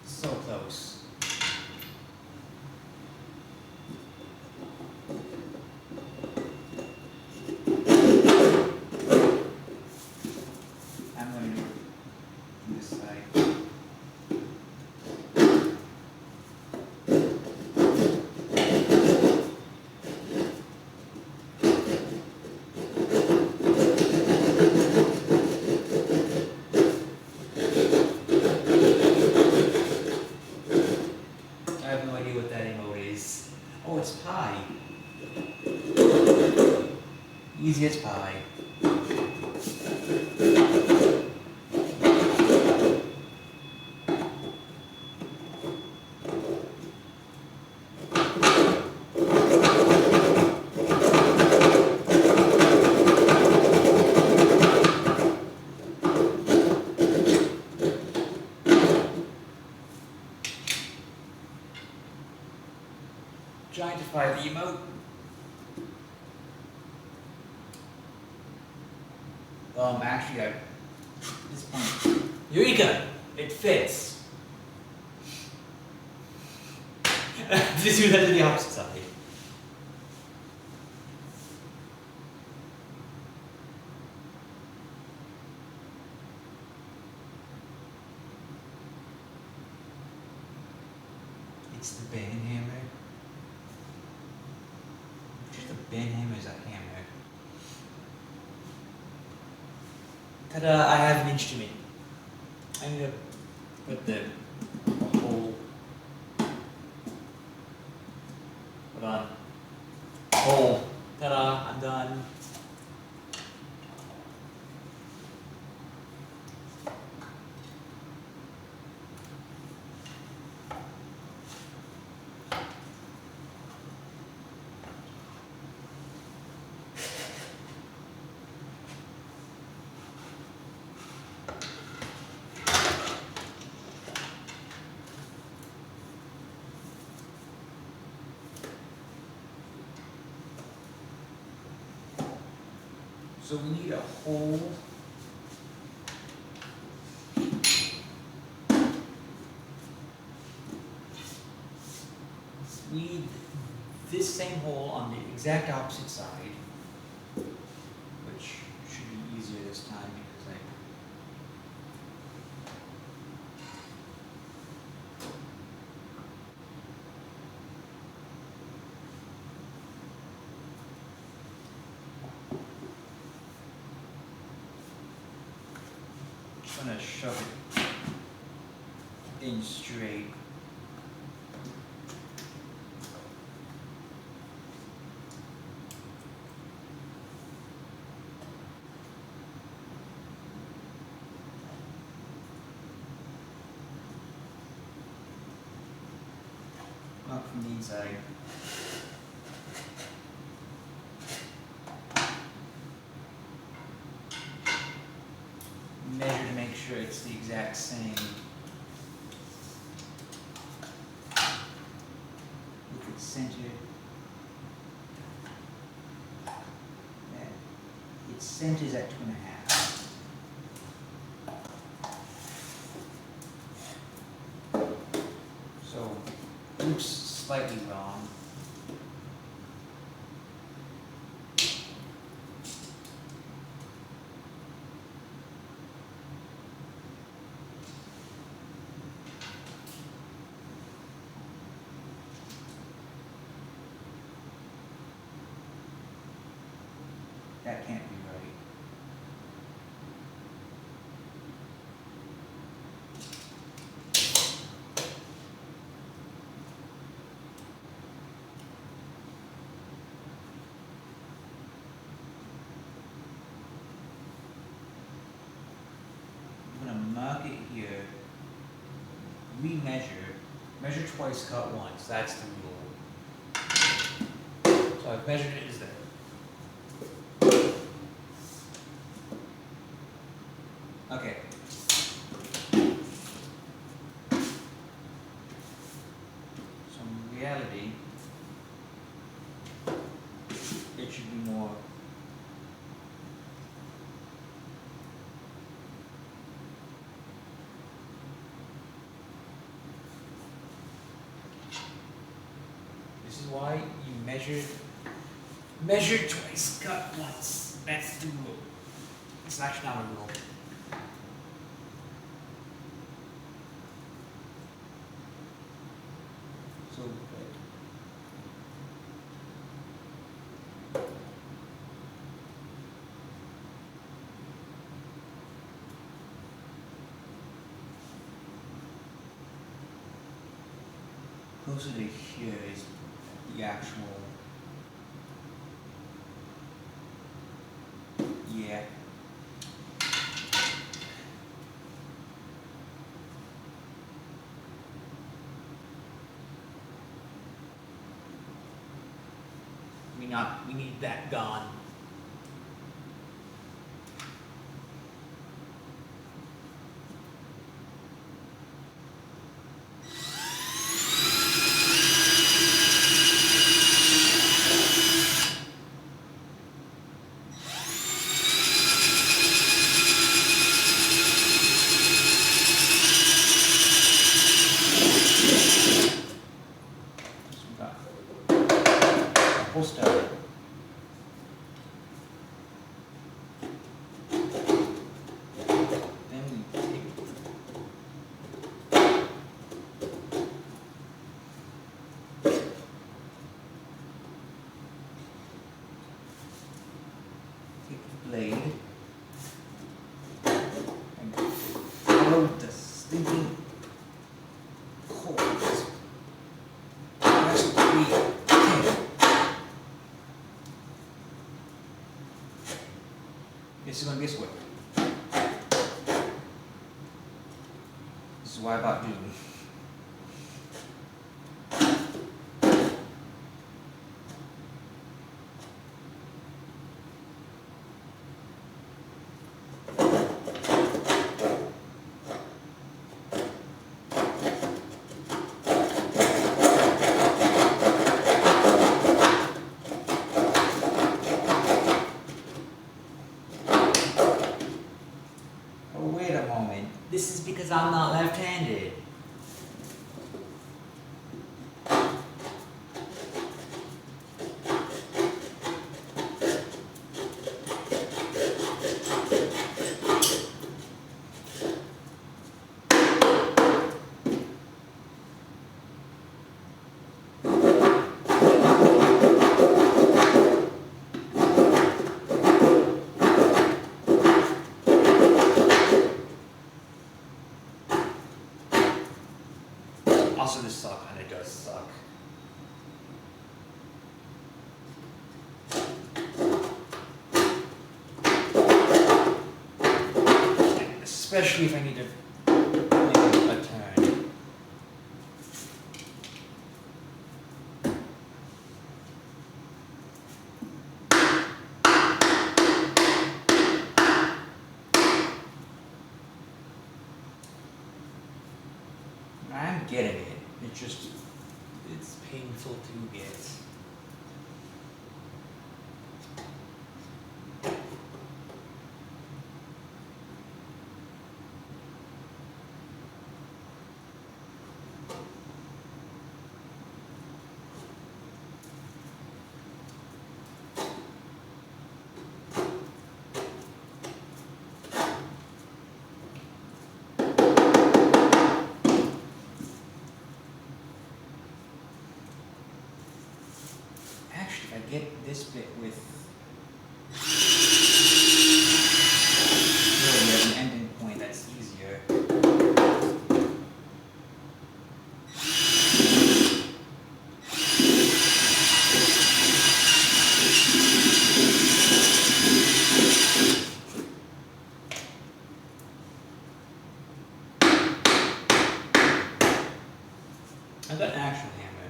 So close. easy as pie. Giantify the emote. Actually, at this point, Eureka! It fits. Just do that to the opposite side. It's the band hammer. Just the band hammer is a hammer. Ta-da! I have an instrument. I'm gonna put the hole. Hold on. Hole. Ta-da! I'm done. So we need a hole. We need this same hole on the exact opposite side, which should be easier this time because I'm gonna shove it in straight. Not from the inside. Measure to make sure it's the exact same. Look at center. Its center is at 2.5. So, oops, slightly wrong. That can't be right. I'm gonna mark it here, remeasure, measure twice, cut once, that's the rule. So I've measured it as there. Okay. So in reality, it should be more. This is why you measure twice, cut once. That's the rule. It's actually not a rule. So closer to here is the actual Yeah. We need that gone. Holster. Then we take the blade and follow the stinking holes. That's what we can. This is going to be a square. This is why I bought Diddley. Oh, wait a moment. This is because I'm not left-handed. Also, this saw kind of does suck. Especially if I need to make a turn. I'm getting it. It's painful to get. Actually, I get this bit with really at an ending point that's easier. I got an actual hammer.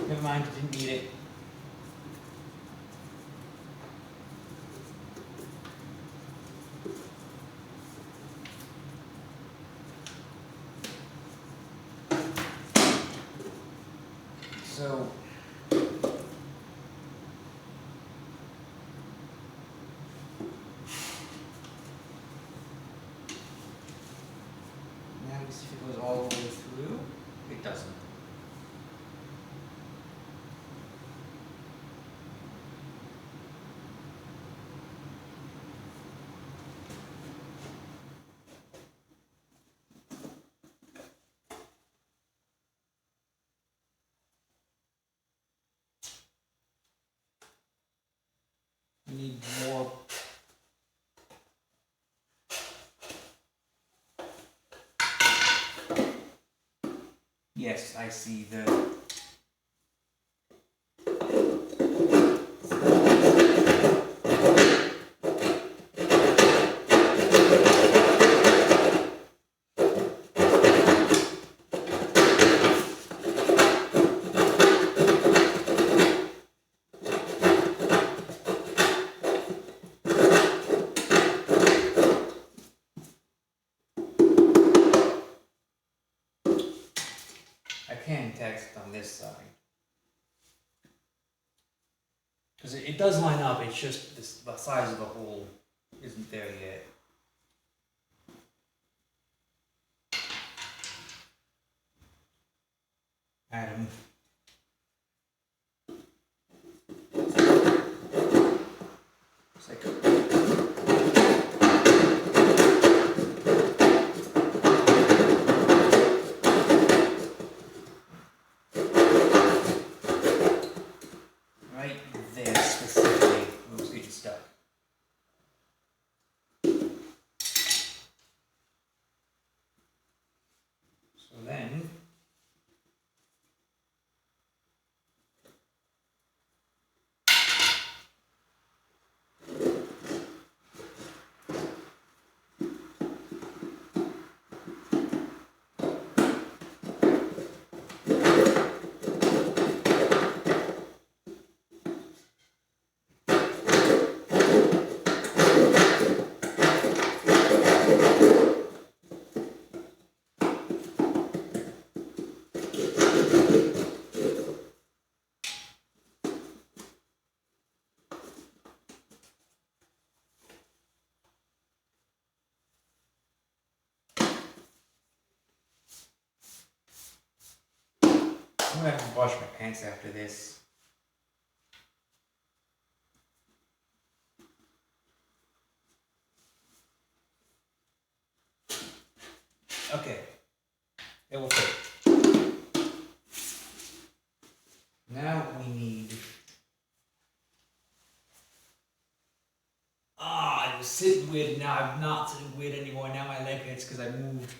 Never mind, didn't need it. So now we see if it goes all the way through. It doesn't. We need more Yes, I see the. I can text on this side. Because it does line up, it's just the size of the hole isn't there yet. Adam. It's like, right there specifically, it was getting stuck. So then, I'm gonna have to wash my pants after this. Okay, it will fit. Now we need. I was sitting weird, now I'm not sitting weird anymore. Now my leg hurts because I moved.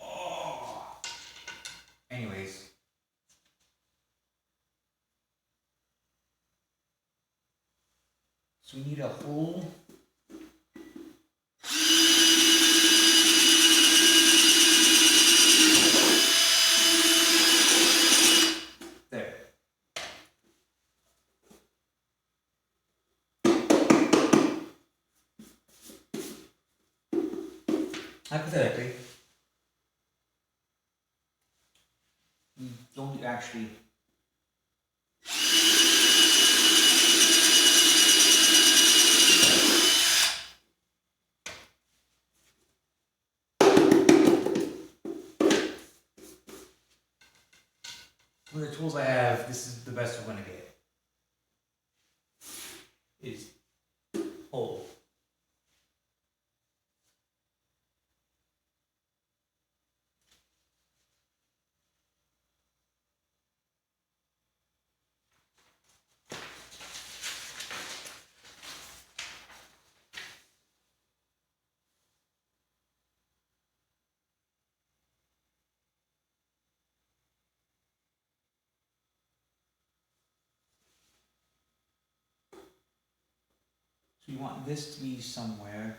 Oh. Anyways. So we need a hole. There. Hypothetically, we don't actually. With the tools I have, this is the best we're going to get. Is hole. So you want this to be somewhere.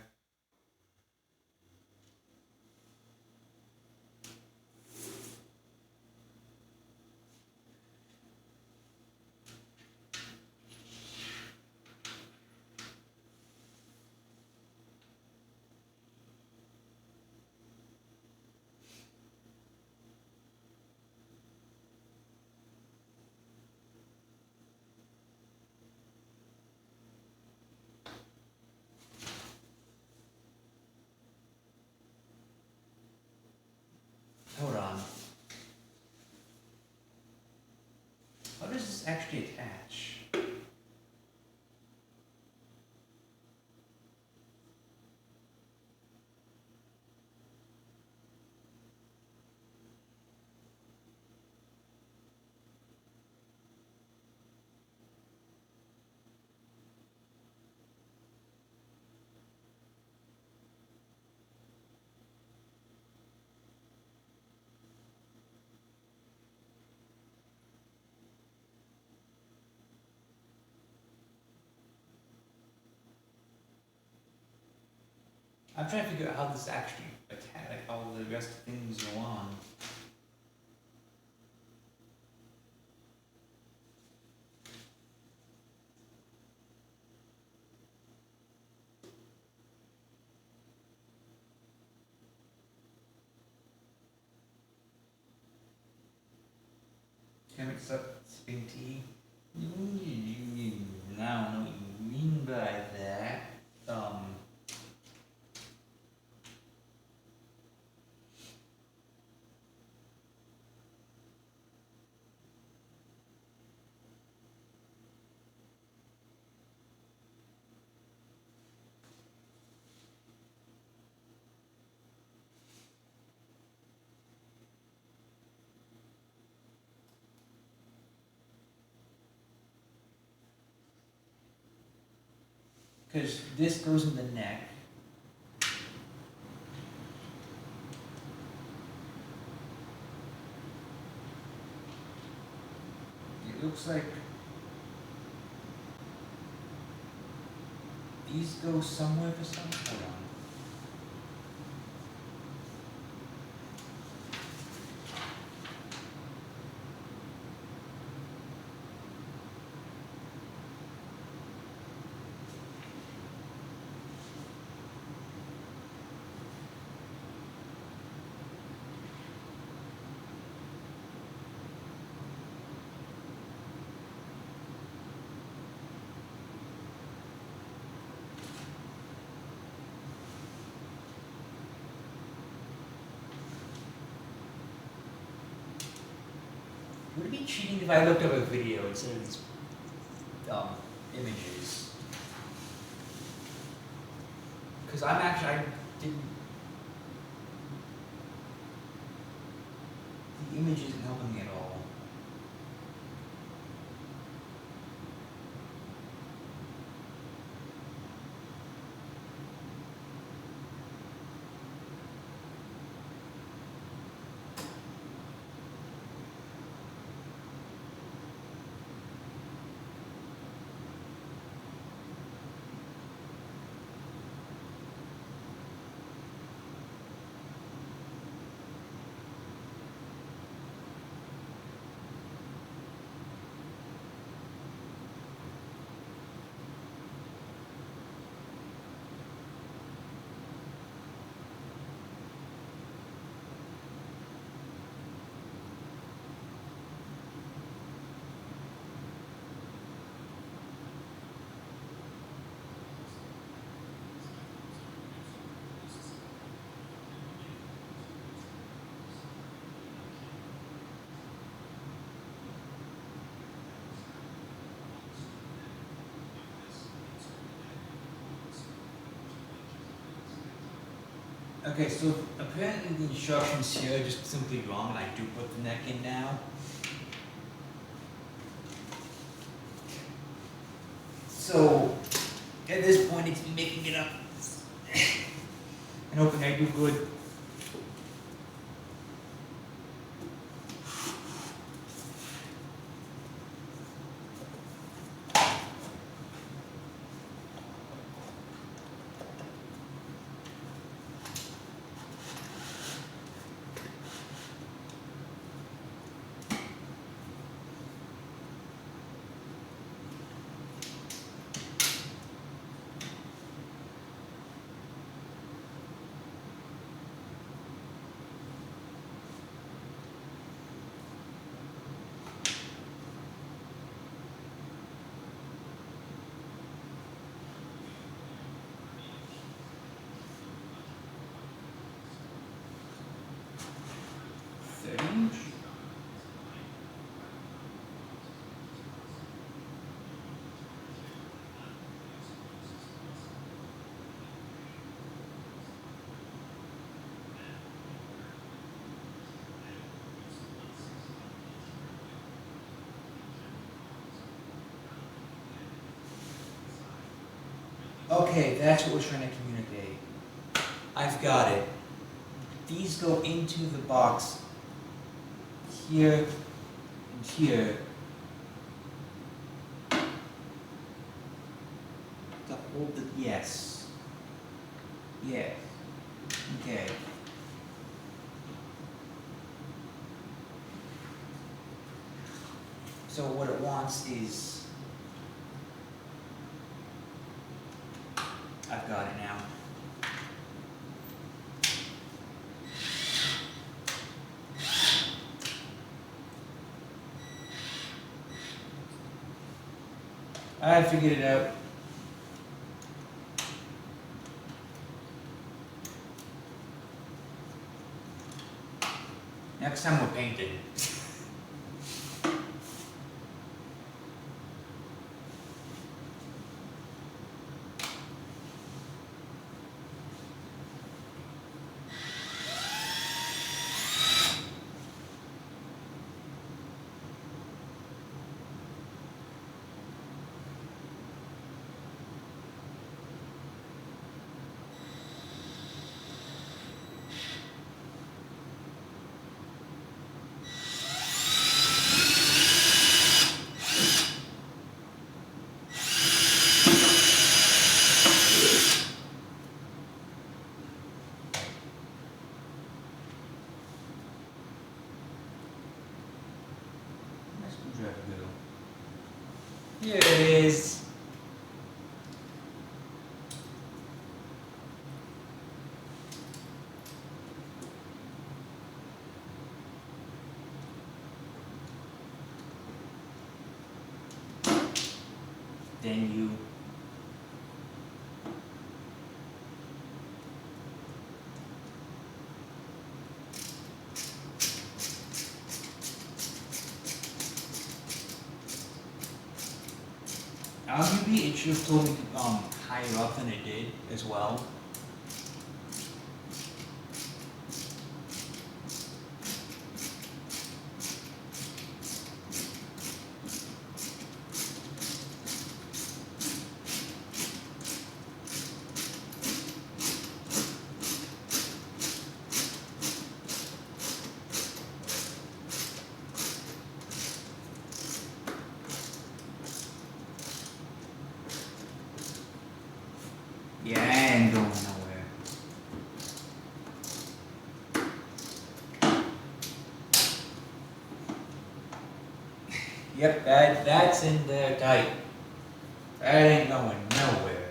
Hold on. How does this actually attach? I'm trying to figure out how this actually attack, like how the rest of things go on. Can I mix up spin tea? I don't know what you mean by that. Because this goes in the neck. It looks like these go somewhere for some. Hold on. Would it be cheating if I looked up a video instead of these images? Because I didn't. The image isn't helping me at all. Okay, so apparently the instructions here are just simply wrong, and I do put the neck in now. So at this point, it's me making it up and hoping I do good. Settings. Okay, that's what we're trying to communicate. I've got it. These go into the box here and here to hold the, yes. Yeah. Okay. So what it wants is, I've got it now. I figured it out. Next time we're painting. Where's the screwdriver go? Here it is. Then you arguably it should have told me higher up than it did as well. Yeah, I ain't going nowhere. Yep, that's in there tight. That ain't going nowhere.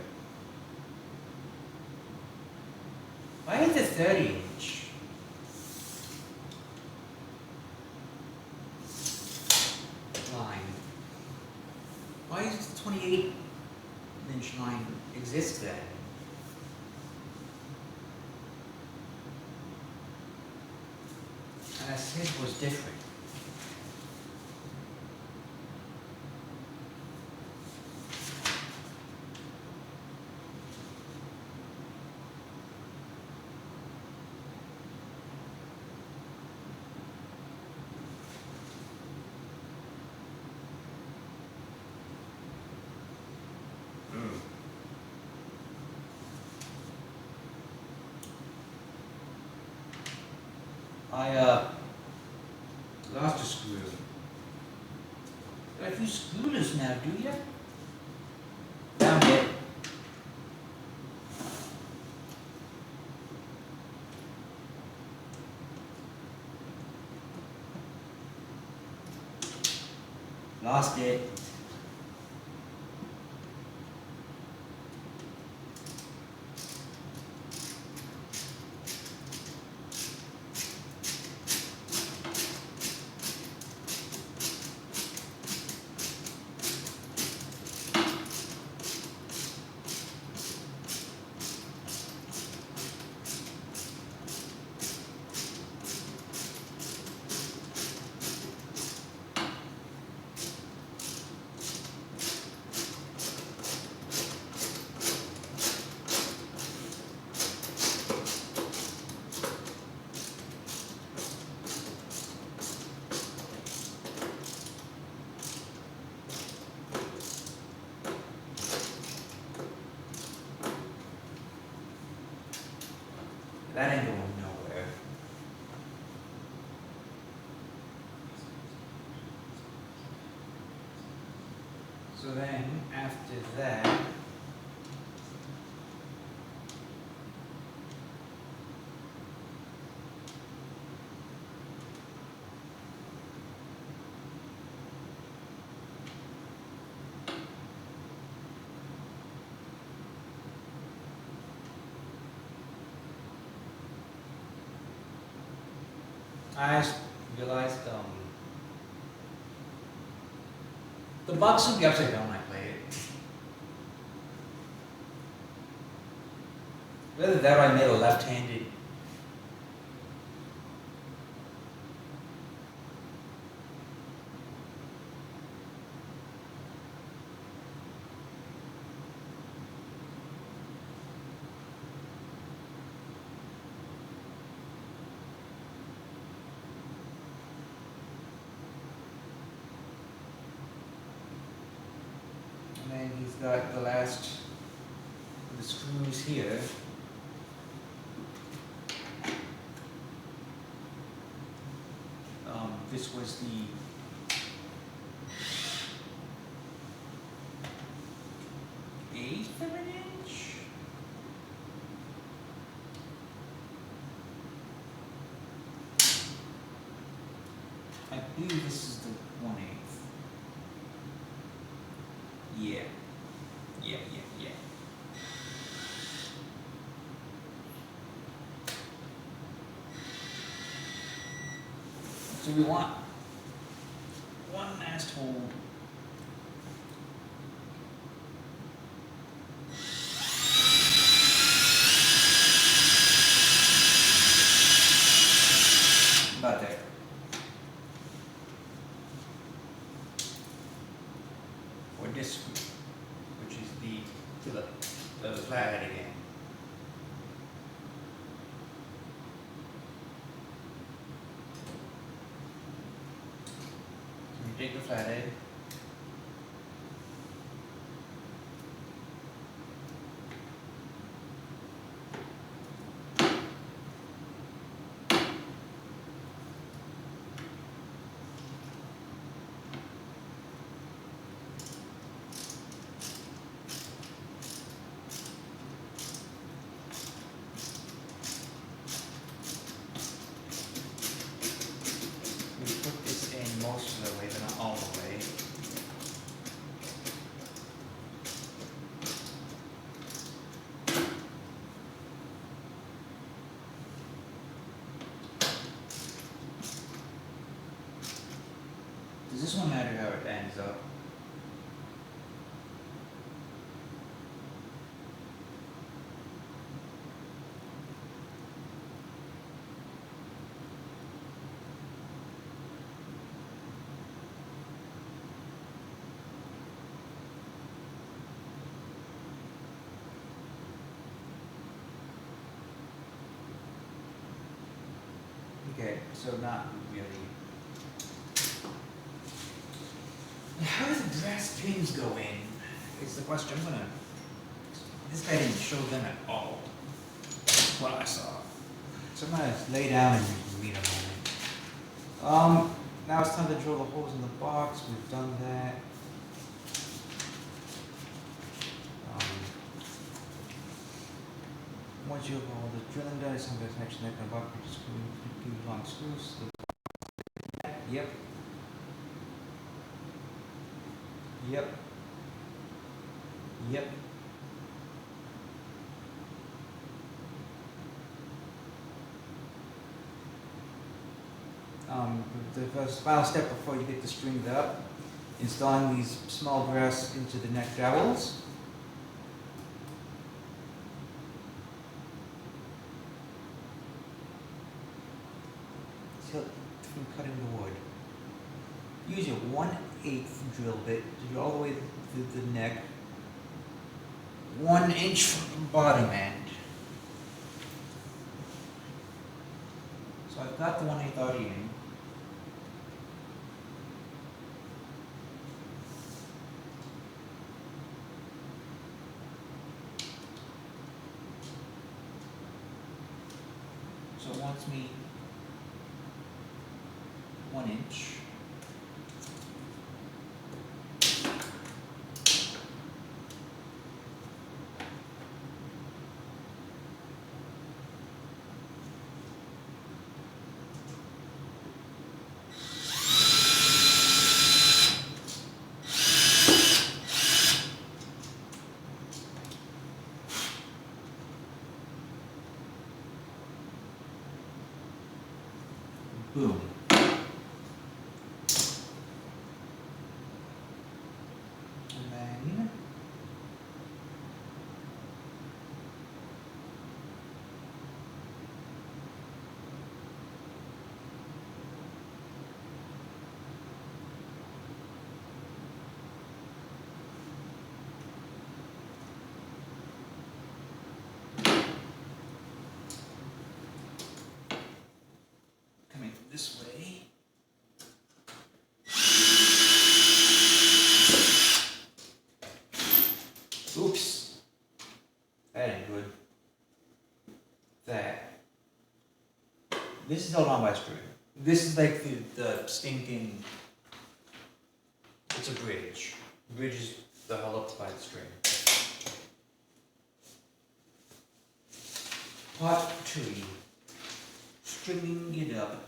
Why is it 30-inch? Line. Why does the 28-inch line exist then? And I said it was different. I lost a screw. Got a few screws now, do ya? Found it. Lost it. That ain't going nowhere. So then, after that, I just realized the box would be upside down when I play it. Whether that or I made a left-handed. And then he's got the last of the screws here. This was the 1/8 of an inch. I believe this is the 1/8. Yeah. Yeah. So we want one last hole. About there. For this screw, which is the flathead again. Take the flathead. We put this in most of the way, but not all the way. Does this one matter how it ends up? Okay, so not really. How do the brass pins go in? Is the question. This guy didn't show them at all. That's what I saw. So I'm gonna lay down and read a moment. Now it's time to drill the holes in the box. We've done that. Once you have all the drilling done, it's time to attach the neck and box with two long screws. Yep. The first final step before you get the strings up, installing these small brass into the neck dowels. From cutting the wood. Use your 1/8 drill bit to go all the way to the neck, 1 inch from the bottom end. So I've got the 1/8 already in. So it wants me 1 inch. Boom. And then coming this way. Oops. That ain't good. That. This is held on by a string. This is like the stinking. It's a bridge. Bridge is held up by the string. Part 3. Stringing it up.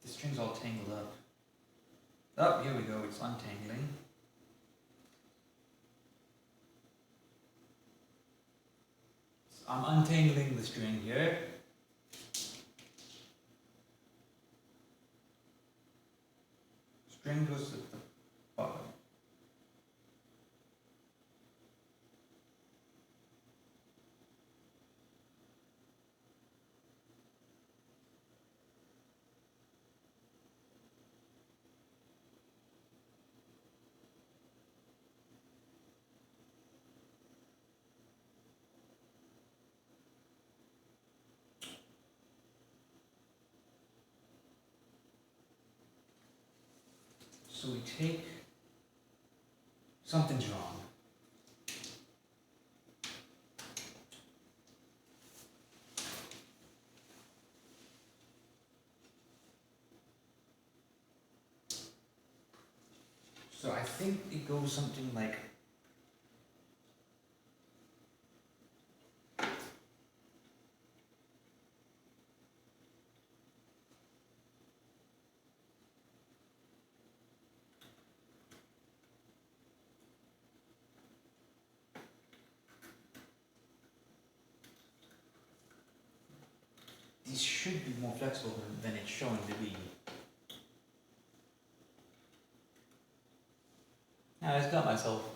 The string's all tangled up. Oh, here we go, it's untangling. So I'm untangling the string here. String goes at the bottom. So we take, something's wrong. So I think it goes something like, these should be more flexible than it's showing to be. Now I just got myself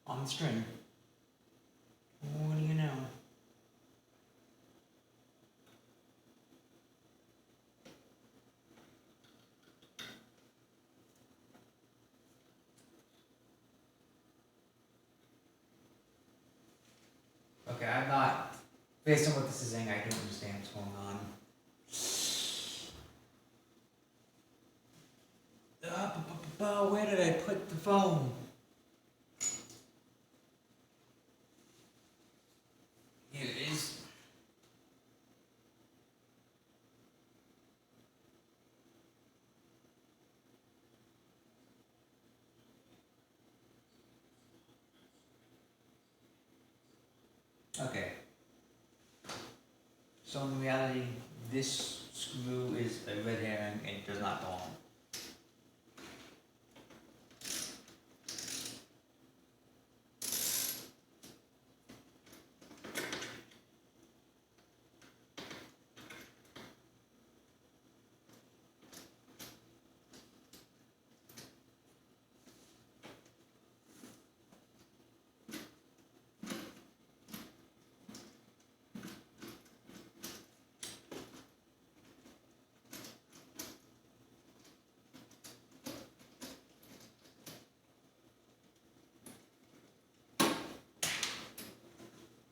on the string. What do you know? Okay, I'm not, based on what this is saying, I don't understand what's going on. Where did I put the phone? Here it is. Okay. So in reality, this screw is a red herring and it does not belong.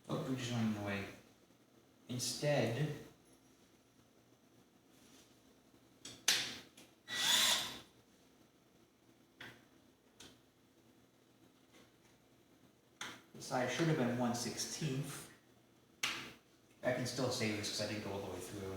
Oh, we're just running away. Instead, the size should have been 1/16. I can still save this because I didn't go all the way through.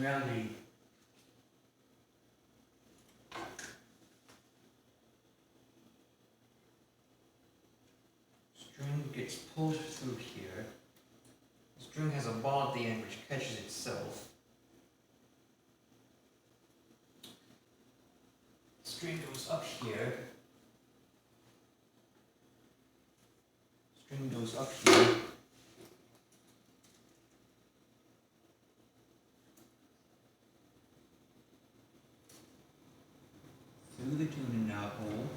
reality, string gets pulled through here. The string has a ball at the end which catches itself. The string goes up here. String goes up here. Through the tuning knob hole.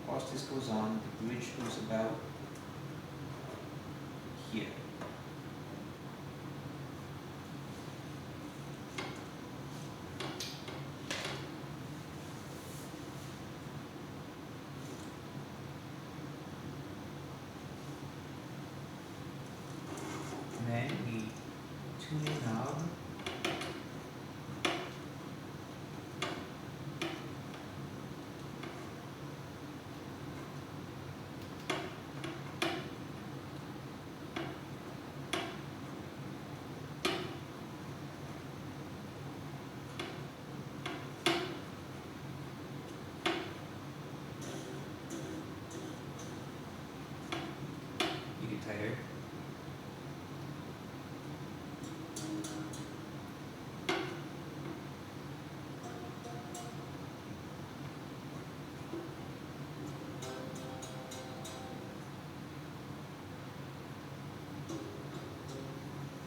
Whilst this goes on, the bridge goes about here. And then we tune the knob. Tighter.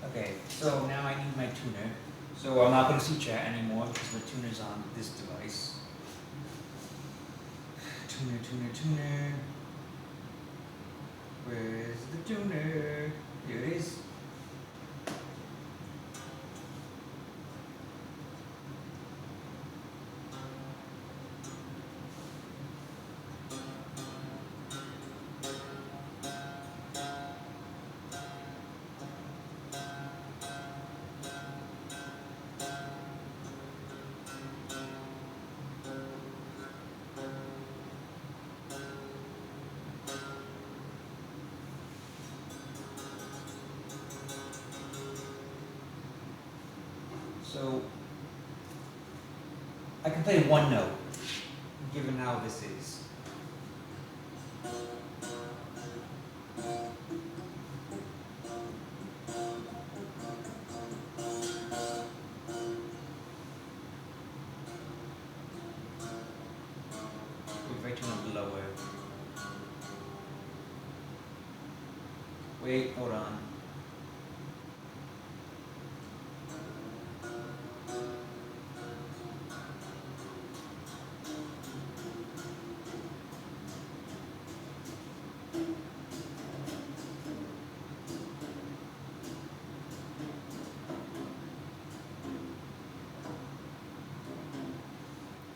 Okay, so now I need my tuner. So I'm not going to see chat anymore because the tuner's on this device. Tuner, tuner, tuner. Where's the tuner? Here it is. So I can play one note, given how this is. If I tune it lower. Wait, hold on.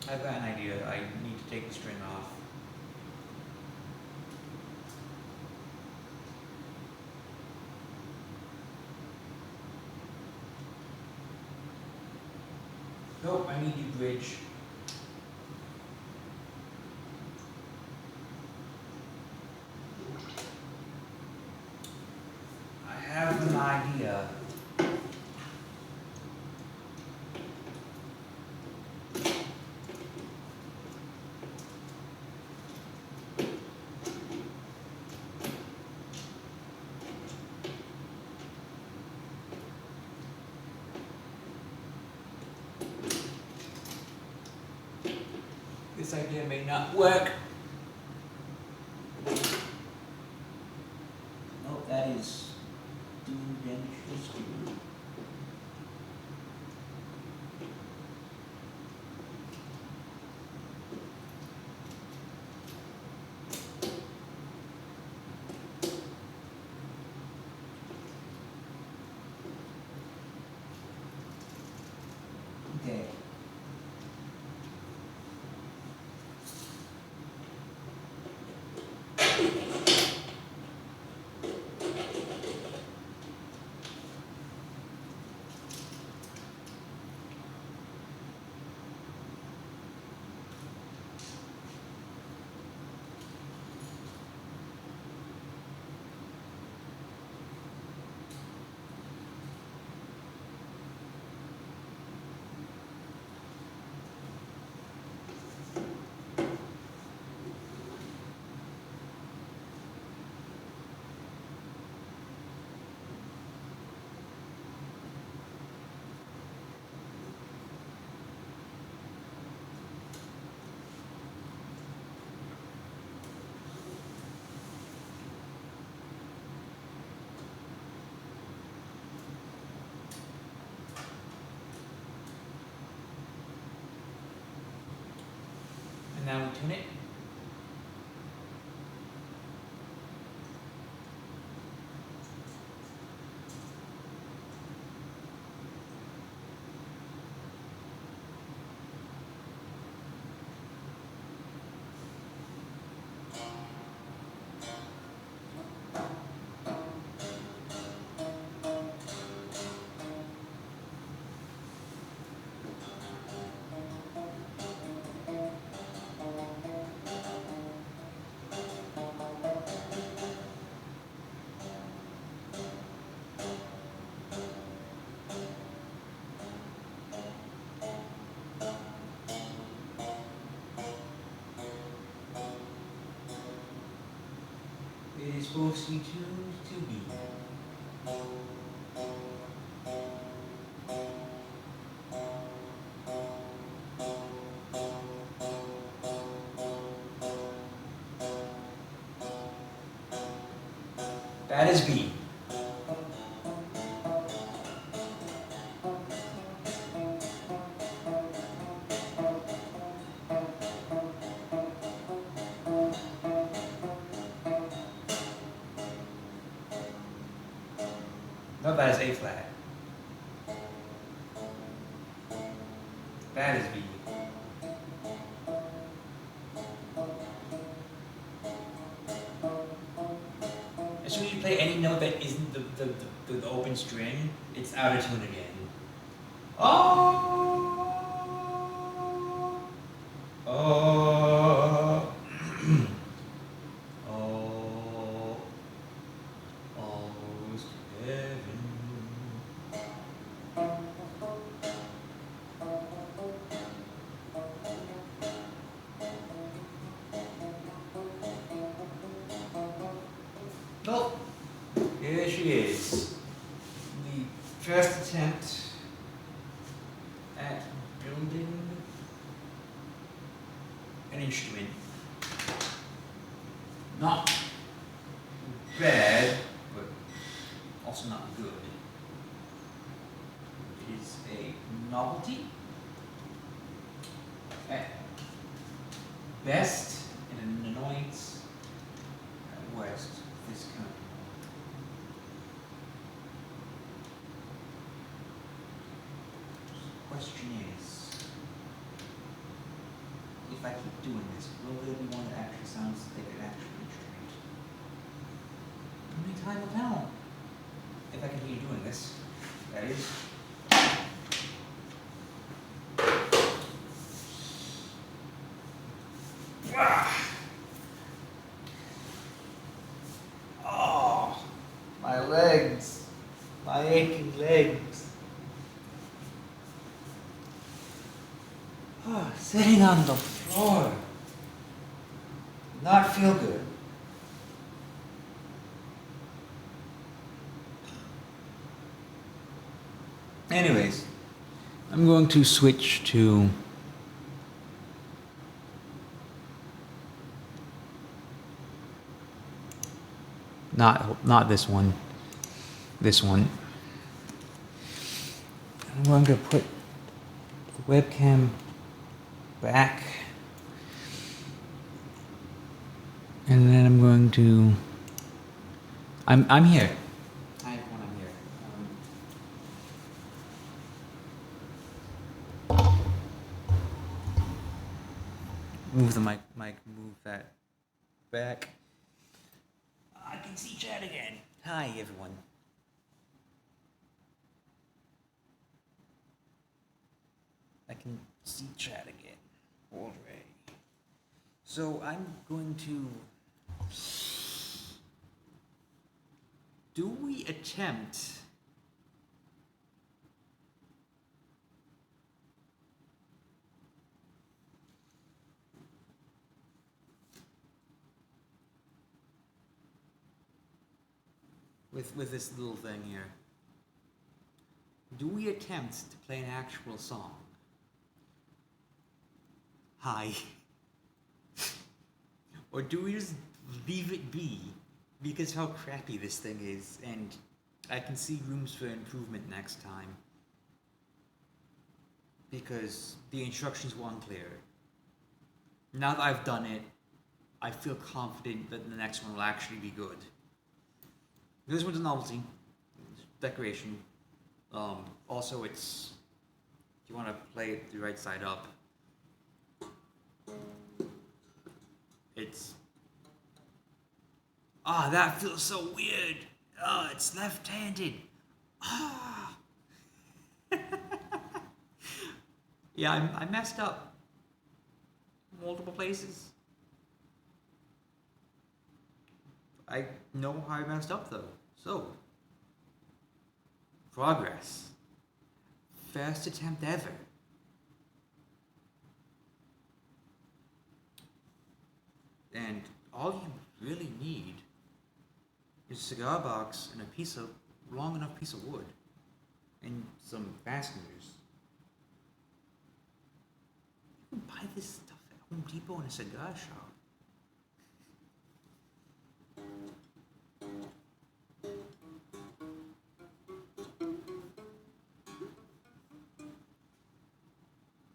I've got an idea. I need to take the string off. Nope, I need you bridge. I have an idea. This idea may not work. Nope, that is doomed and history. Okay. now we tune it. It is supposed to be tuned to B. That is B. No, that is A flat. That is B. As soon as you play any note that isn't the open string, it's out of tune again. Oh! Oh! Oh! Almost heaven. Well, here she is. The first attempt at building an instrument. Not bad, but also not good. It is a novelty. At best, and an annoyance. At worst, this kind of. Question is, if I keep doing this, will there be one that actually sounds like an actual instrument? Only time will tell. If I continue doing this, that is. Oh, my legs, my aching legs. Oh, sitting on the floor. Not feel good. Anyways, I'm going to switch to not this one. This one. I'm going to put the webcam back, and then I'm going to. I'm here. Hi everyone, I'm here. Move the mic. Move that back. I can see chat again. Hi everyone. I can see chat again. All right. So I'm going to. Do we attempt with this little thing here? Do we attempt to play an actual song? Hi. Or do we just leave it be? Because how crappy this thing is, and I can see rooms for improvement next time. Because the instructions were unclear. now that I've done it, I feel confident that the next one will actually be good. This one's a novelty, decoration. Also, it's if you want to play it the right side up, it's that feels so weird. It's left-handed. Ah. Yeah, I messed up multiple places. I know how I messed up though. So, progress. First attempt ever. And all you really need is a cigar box and a long enough piece of wood. And some fasteners. You can buy this stuff at Home Depot in a cigar shop.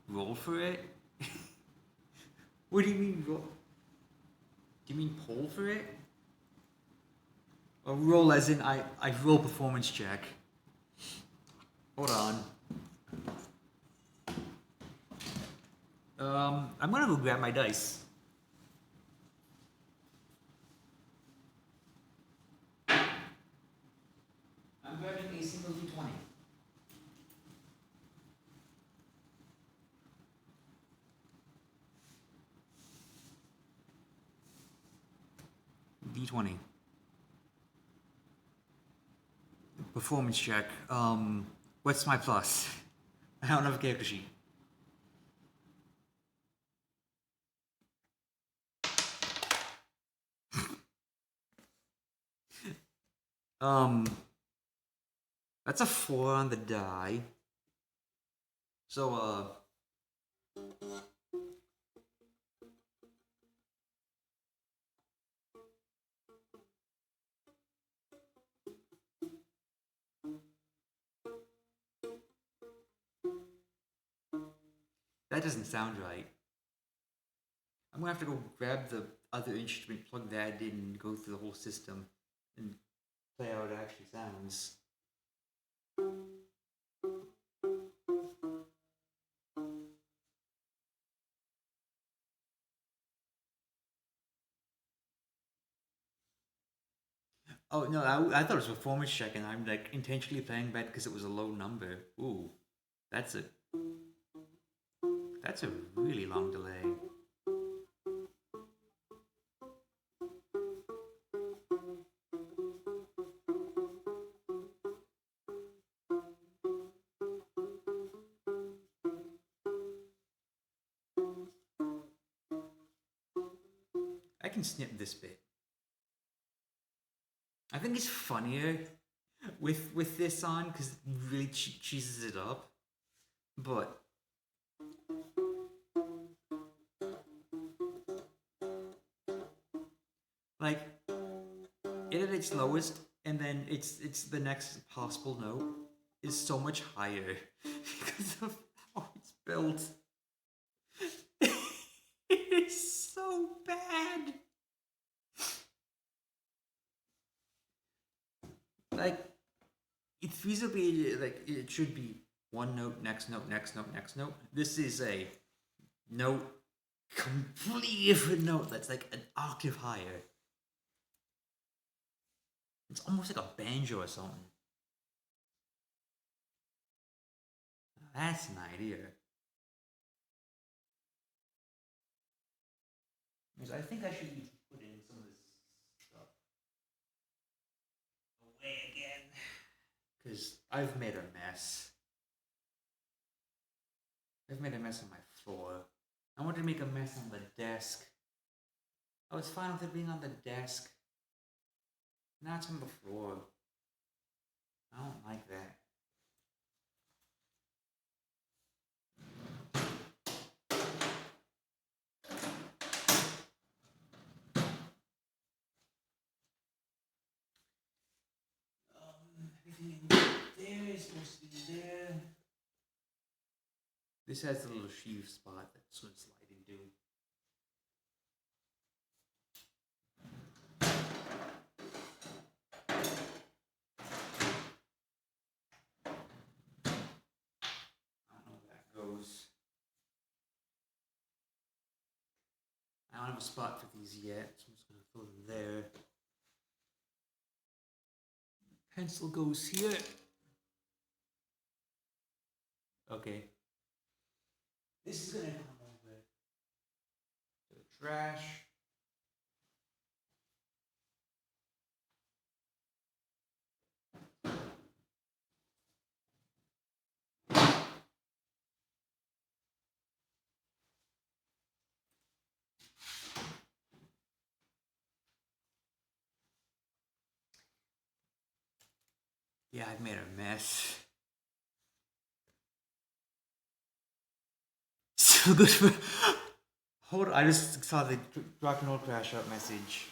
Roll for it? What do you mean roll? Do you mean pull for it? Or roll as in I roll performance check. Hold on. I'm gonna go grab my dice. I'm grabbing a single d20. D20. Performance check. What's my plus? I don't have a character sheet. That's a 4 on the die. So, that doesn't sound right. I'm gonna have to go grab the other instrument, plug that in, and go through the whole system and play how it actually sounds. Oh no, I thought it was a performance check, and I'm like intentionally playing bad because it was a low number. Ooh, that's a really long delay. I can snip this bit. I think it's funnier with this on because it really cheeses it up. But like it at its lowest, and then it's the next possible note is so much higher because of how it's built. It is so bad. Like it's feasibly like it should be one note, next note, next note, next note. This is a note, completely different note that's like an octave higher. It's almost like a banjo or something. That's an idea. Because I think I should be putting some of this stuff away again. Because I've made a mess. I've made a mess on my floor. I want to make a mess on the desk. I was fine with it being on the desk. Now it's on the floor. I don't like that. Everything there is supposed to be there. This has a little sheave spot that's going to slide into. those. I don't have a spot for these yet, so I'm just gonna throw them there. Pencil goes here. Okay. This is gonna come over to the trash. Yeah, I've made a mess. So good for. Hold on, I just saw the rock and roll crash out message.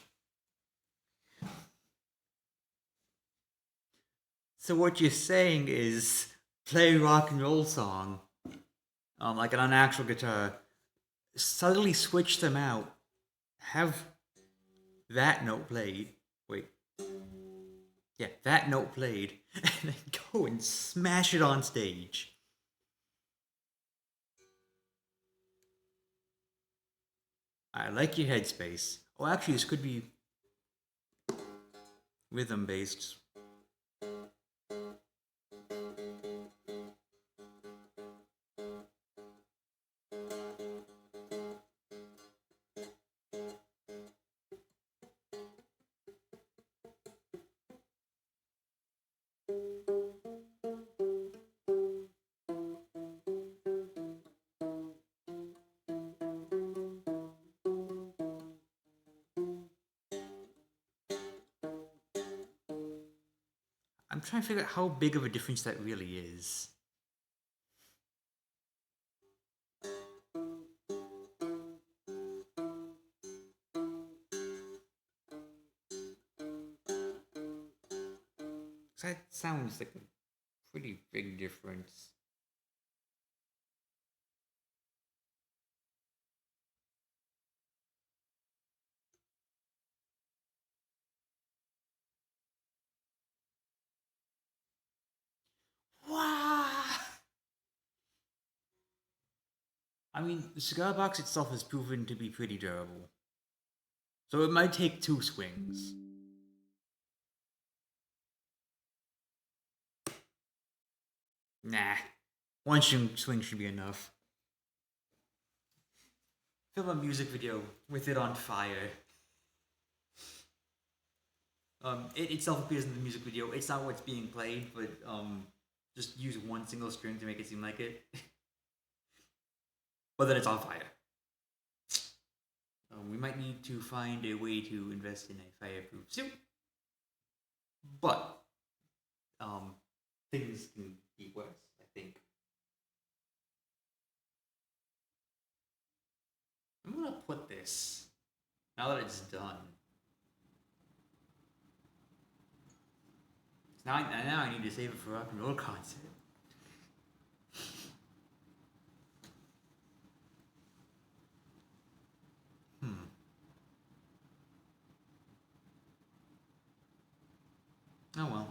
So what you're saying is play rock and roll song, like on an actual guitar, suddenly switch them out, have that note played. Wait. Yeah, that note played, and then go and smash it on stage. I like your headspace. Oh, actually, this could be rhythm based. I'm trying to figure out how big of a difference that really is. That sounds like a pretty big difference. Wow! I mean, the cigar box itself has proven to be pretty durable. So it might take 2 swings. Nah. 1 swing should be enough. Film a music video with it on fire. It itself appears in the music video. It's not what's being played, but just use 1 single string to make it seem like it. But then it's on fire. We might need to find a way to invest in a fireproof suit. But things can be worse, I think. I'm gonna put this, now that it's done. Now I need to save it for a rock and roll concert. Oh well.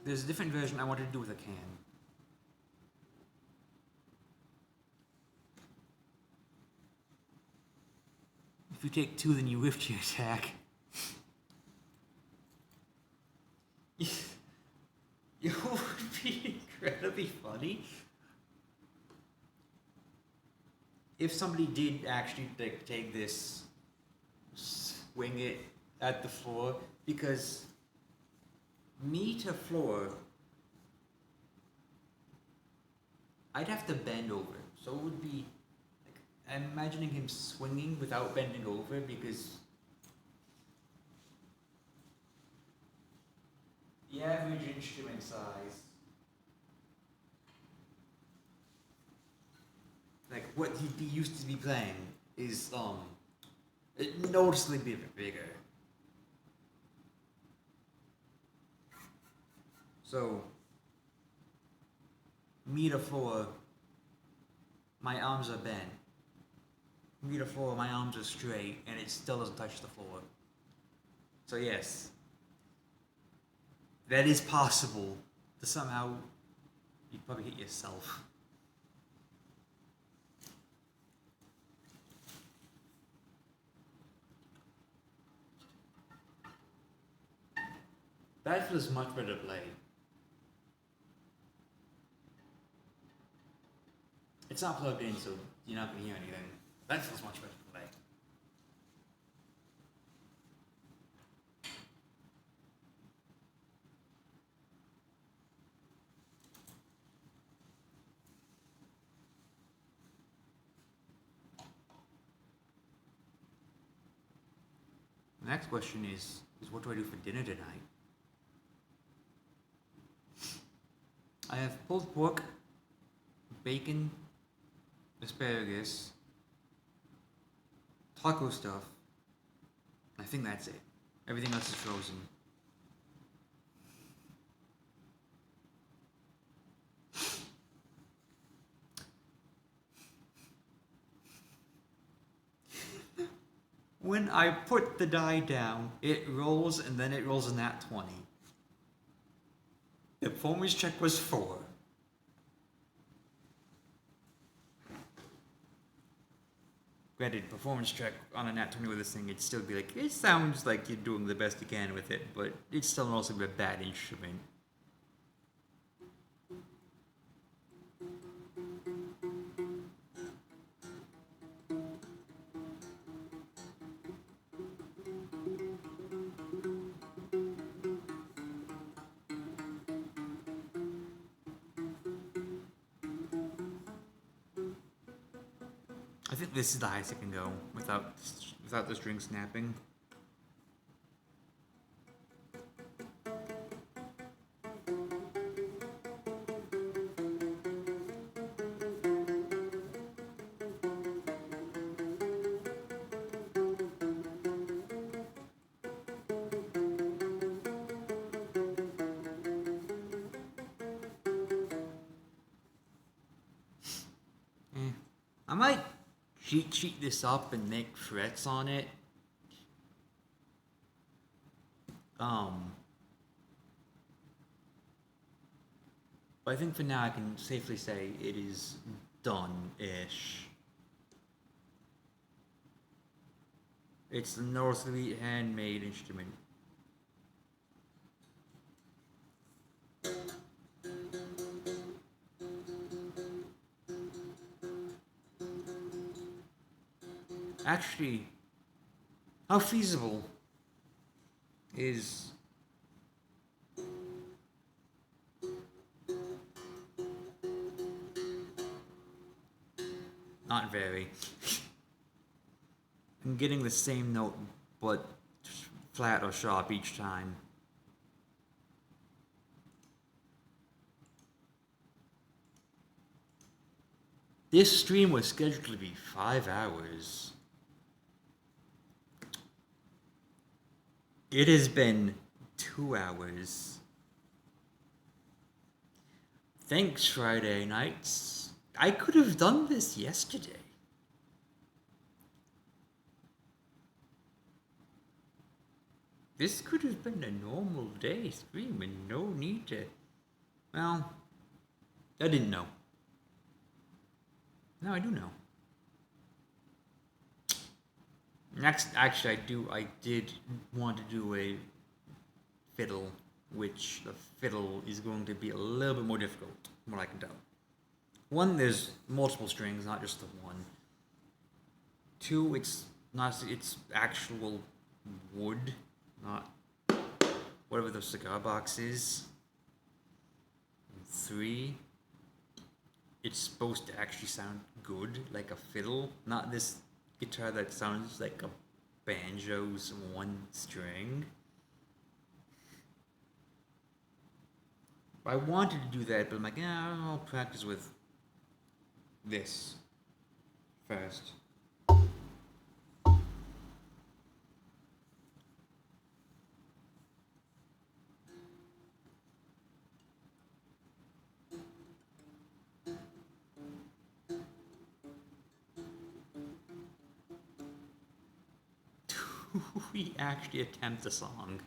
There's a different version I wanted to do with a can. If you take 2, then you lift your attack. It would be incredibly funny if somebody did actually take this, swing it at the floor, because me to floor, I'd have to bend over. So it would be like, I'm imagining him swinging without bending over, because the average instrument size, like what he'd be used to be playing, is noticeably bigger. So me to floor, my arms are bent. me the floor, my arms are straight, and it still doesn't touch the floor. So yes, that is possible to somehow, you'd probably hit yourself. That feels much better to play. It's not plugged in, so you're not going to hear anything. That feels much better to play. The next question is what do I do for dinner tonight? I have pulled pork, bacon, asparagus, taco stuff. I think that's it. Everything else is frozen. When I put the die down, it rolls and then it rolls a nat 20. The performance check was 4. Granted, performance check on a nat 20 with this thing, it'd still be like, it sounds like you're doing the best you can with it, but it's still also a bad instrument. I think this is the highest it can go without the string snapping. I might cheat this up and make frets on it. But I think for now I can safely say it is done-ish. It's the Northleet handmade instrument. Actually, how feasible is not very. I'm getting the same note but flat or sharp each time. This stream was scheduled to be 5 hours. It has been 2 hours. Thanks, Friday nights. I could have done this yesterday. This could have been a normal day stream and no need to... Well, I didn't know. Now I do know. Next, actually, I did want to do a fiddle, which the fiddle is going to be a little bit more difficult, from what I can tell. One, there's multiple strings, not just the one. Two, it's actual wood, not whatever the cigar box is. And three, it's supposed to actually sound good, like a fiddle, not this guitar that sounds like a banjo's one string. I wanted to do that, but I'm like, I'll practice with this first. we actually attempt a song.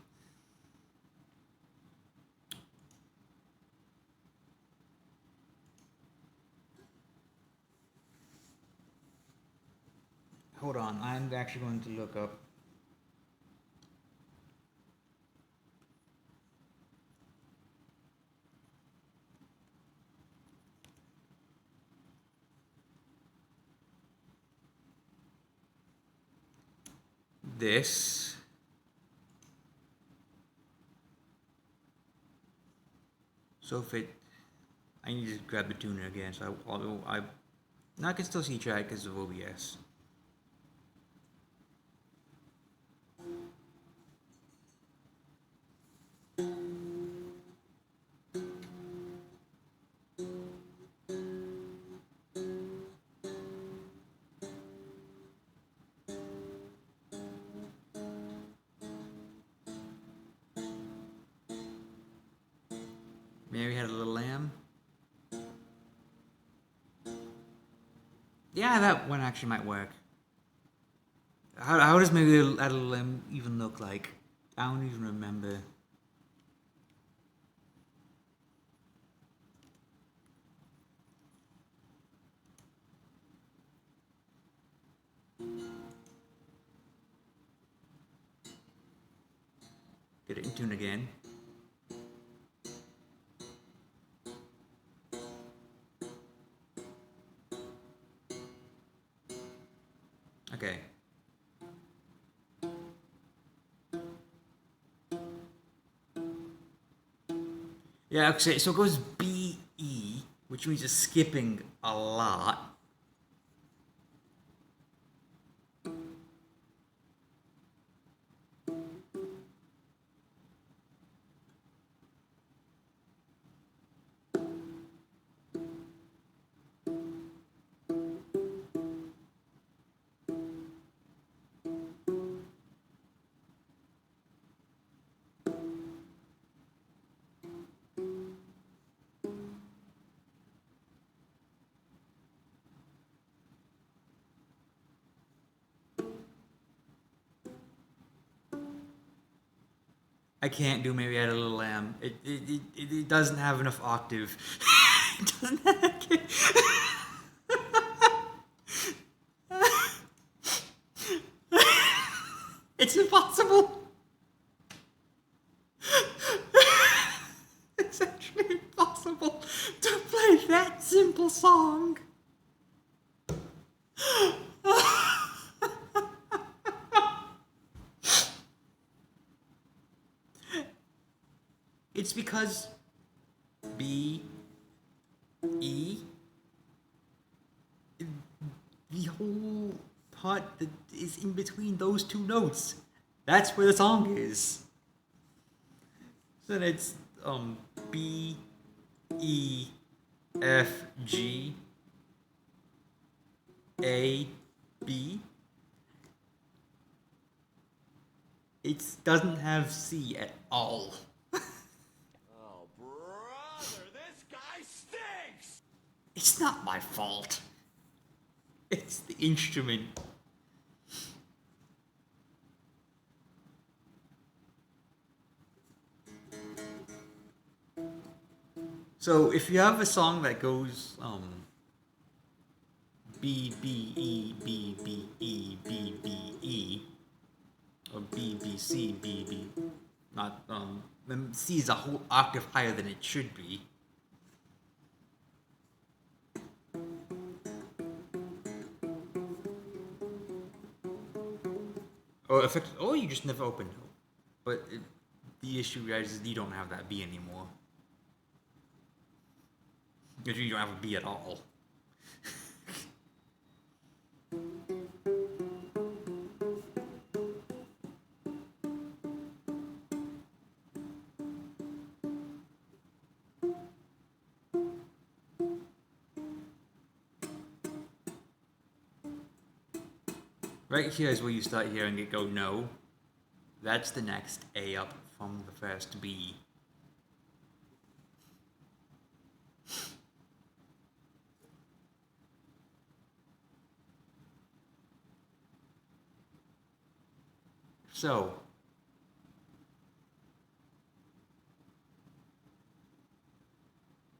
Hold on, I'm actually going to look up. This. So if it, I need to grab the tuner again. So although now I can still see track because of OBS. Mary Had a Little Lamb. Yeah, that one actually might work. How does Mary Had a Little Lamb even look like? I don't even remember. Get it in tune again. Okay. Yeah, okay, so it goes B, E, which means it's skipping a lot. I can't do Maybe I Had a Little Lamb. It doesn't have enough octave. It doesn't have... It's impossible. It's actually impossible to play that simple song. It's because B, E, the whole part that is in between those two notes, that's where the song is. So then it's B, E, F, G, A, B. It doesn't have C at all. Oh, brother, this guy stinks! It's not my fault. It's the instrument. So if you have a song that goes B B E B B E B B E or B B C B B, not then C is a whole octave higher than it should be. Or you just never open it. But the issue, guys, is you don't have that B anymore. Because you don't have a B at all. Right here is where you start hearing it go no. That's the next A up from the first B. So,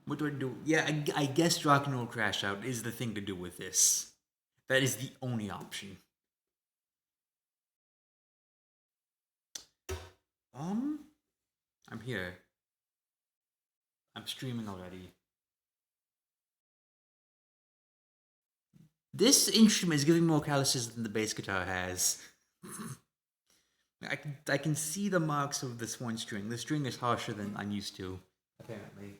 what do I do? Yeah, I guess rock and roll crash out is the thing to do with this. That is the only option. I'm here. I'm streaming already. This instrument is giving more calluses than the bass guitar has. I can see the marks of this one string. The string is harsher than I'm used to, apparently.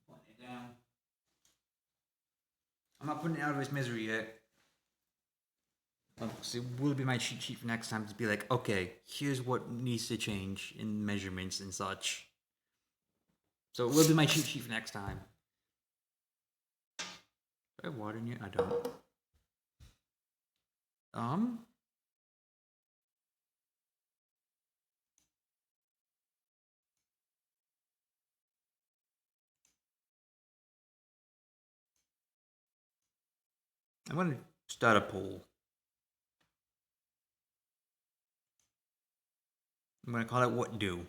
Putting it down. I'm not putting it out of his misery yet. So it will be my cheat sheet for next time to be like, okay, here's what needs to change in measurements and such. So it will be my cheat sheet for next time. Do I have water in here? I don't. I'm gonna start a poll. I'm gonna call it "What Do."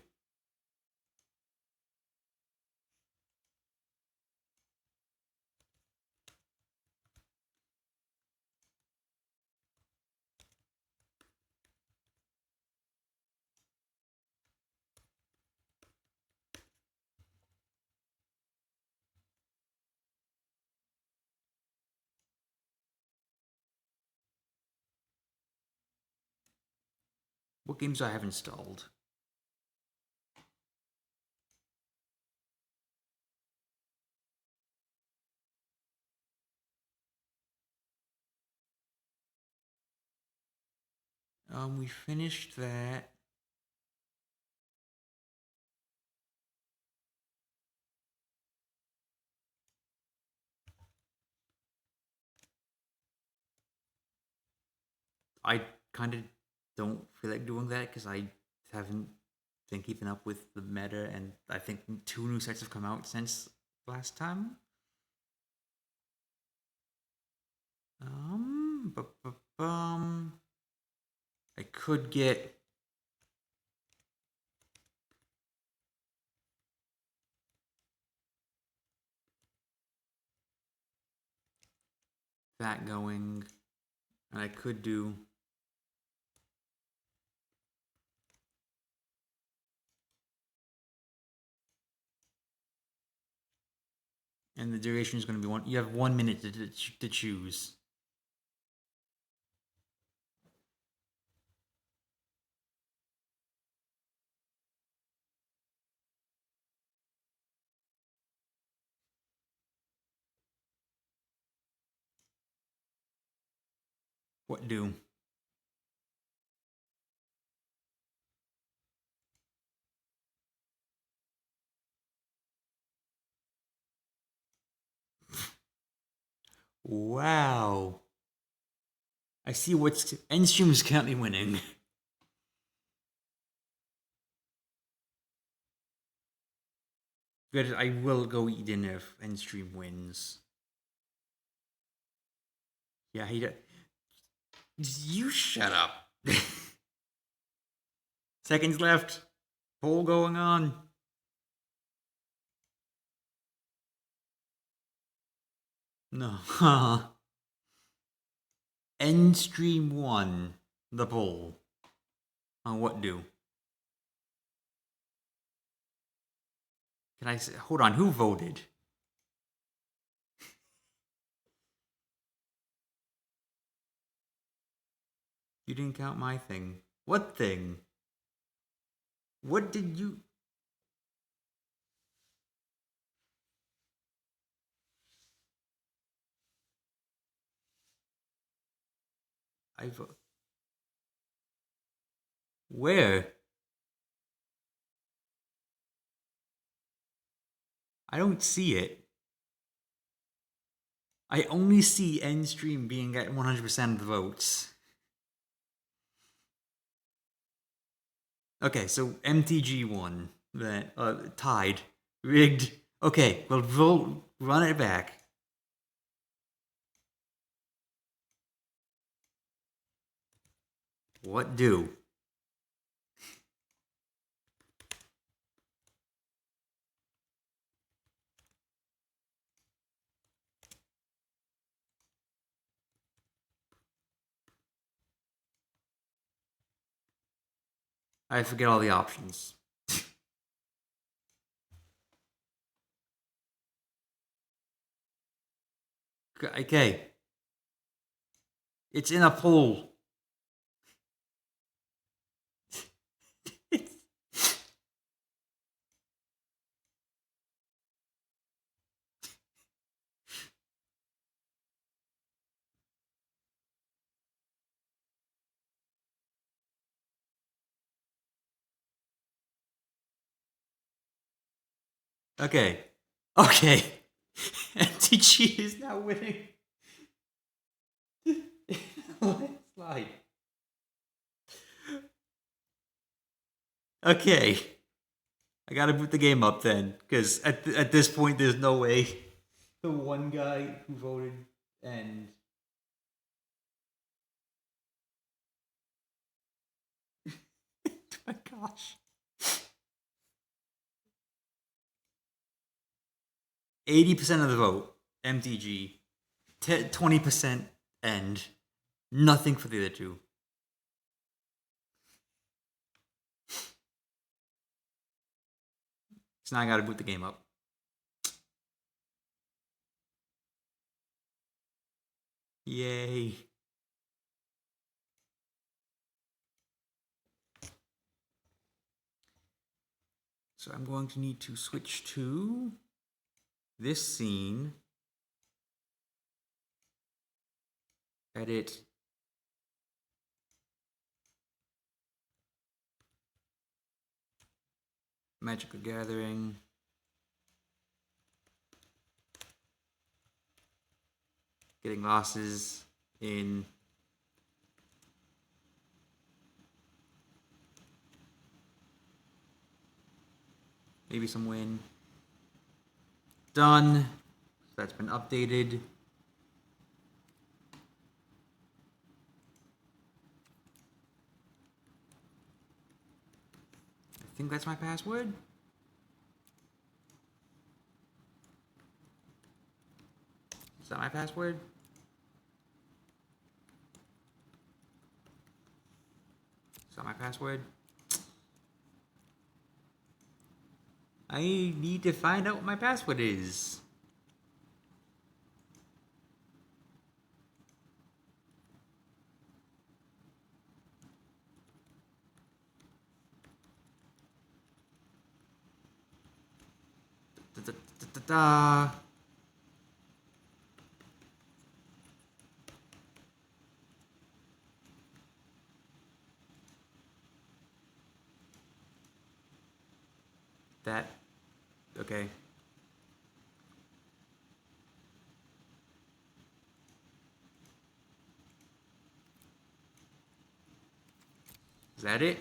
What games do I have installed? We finished that. I kind of don't feel like doing that because I haven't been keeping up with the meta, and I think 2 new sets have come out since last time. I could get that going, and I could do and the duration is going to be one. You have 1 minute to choose. What do? Wow. I see what's Endstream is currently winning. Good, I will go eat dinner if Endstream wins. Yeah, he. You shut up. Seconds left. Poll going on. No. Endstream won the poll. On what do? Can I say, hold on, who voted? You didn't count my thing. What thing? What did you... I vote. Where? I don't see it. I only see Endstream being at 100% of the votes. Okay, so MTG won. That tied. Rigged. Okay, we'll run it back. What do? I forget all the options. Okay. It's in a pool. Okay. Okay. MTG is now winning. Slide. Okay. I gotta boot the game up then, because at this point, there's no way the one guy who voted and my gosh, 80% of the vote MTG, 20% and nothing for the other two. So now I gotta boot the game up. Yay. So I'm going to need to switch to this scene, edit, Magical Gathering, getting losses in maybe some win. Done. That's been updated. I think that's my password. Is that my password? Is that my password? I need to find out what my password is. Da, da, da, da, da. That. Okay. Is that it?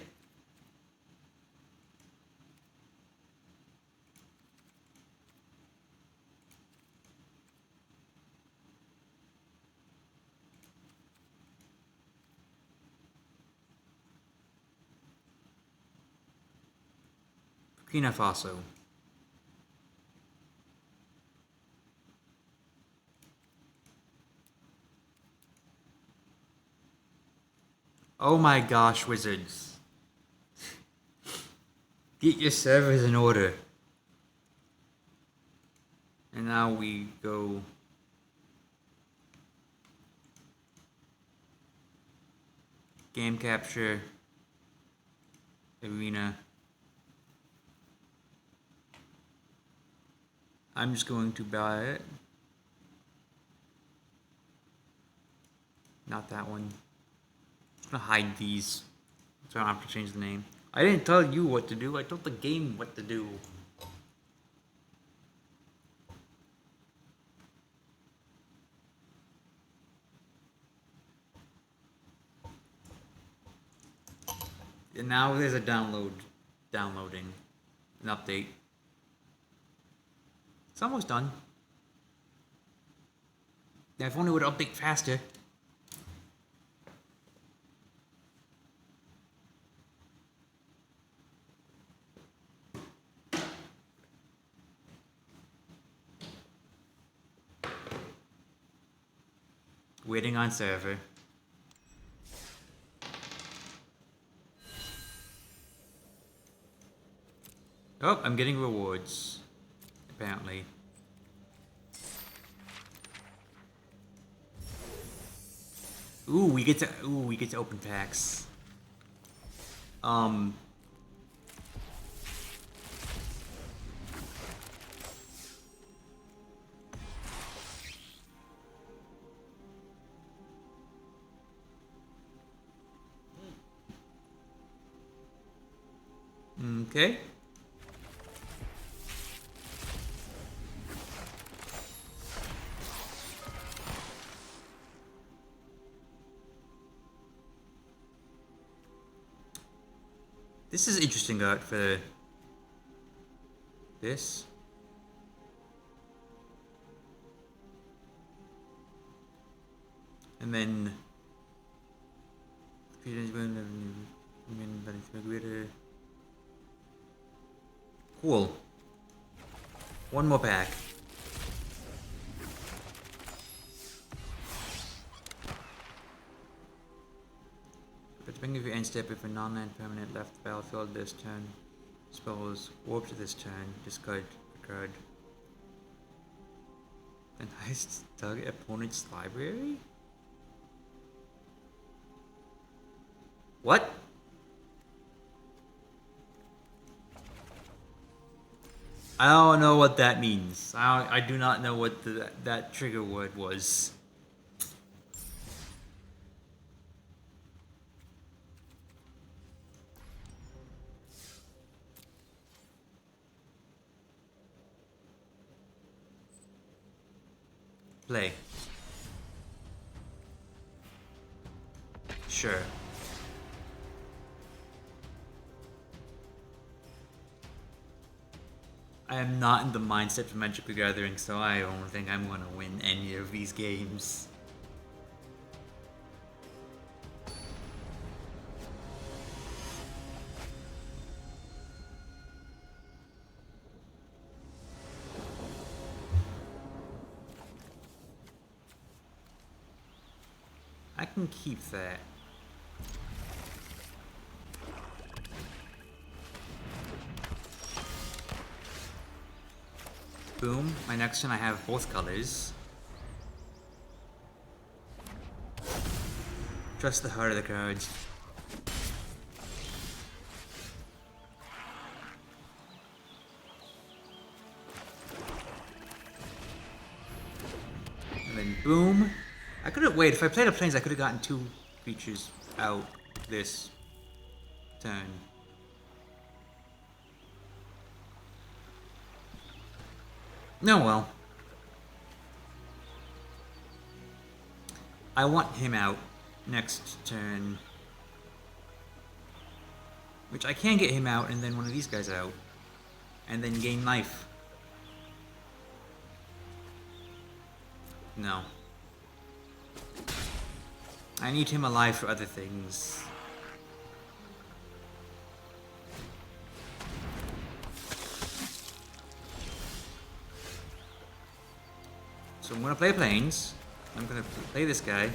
Burkina Faso. Oh my gosh, wizards. Get your servers in order. And now we go game capture, arena. I'm just going to buy it. Not that one. I'm gonna hide these so I don't have to change the name. I didn't tell you what to do, I told the game what to do. And now there's a downloading, an update. It's almost done. If only it would update faster. Waiting on server. Oh, I'm getting rewards. Apparently. Ooh, we get to open packs. Okay. This is interesting art for this. And then cool. One more pack. But depending if you end step, if a non-land permanent left the battlefield this turn, spells warp to this turn, discard a card. Then heist target opponent's library? What? I don't know what that means. I do not know what that trigger word was. Play. Sure. I am not in the mindset for Magic the Gathering, so I don't think I'm gonna win any of these games. I can keep that. Boom. My next turn I have both colors. Trust the heart of the cards. And then boom. I could have waited. If I played a planes, I could have gotten 2 creatures out this turn. No, well. I want him out next turn. Which I can get him out and then one of these guys out. And then gain life. No. I need him alive for other things. So I'm gonna play planes. I'm gonna play this guy.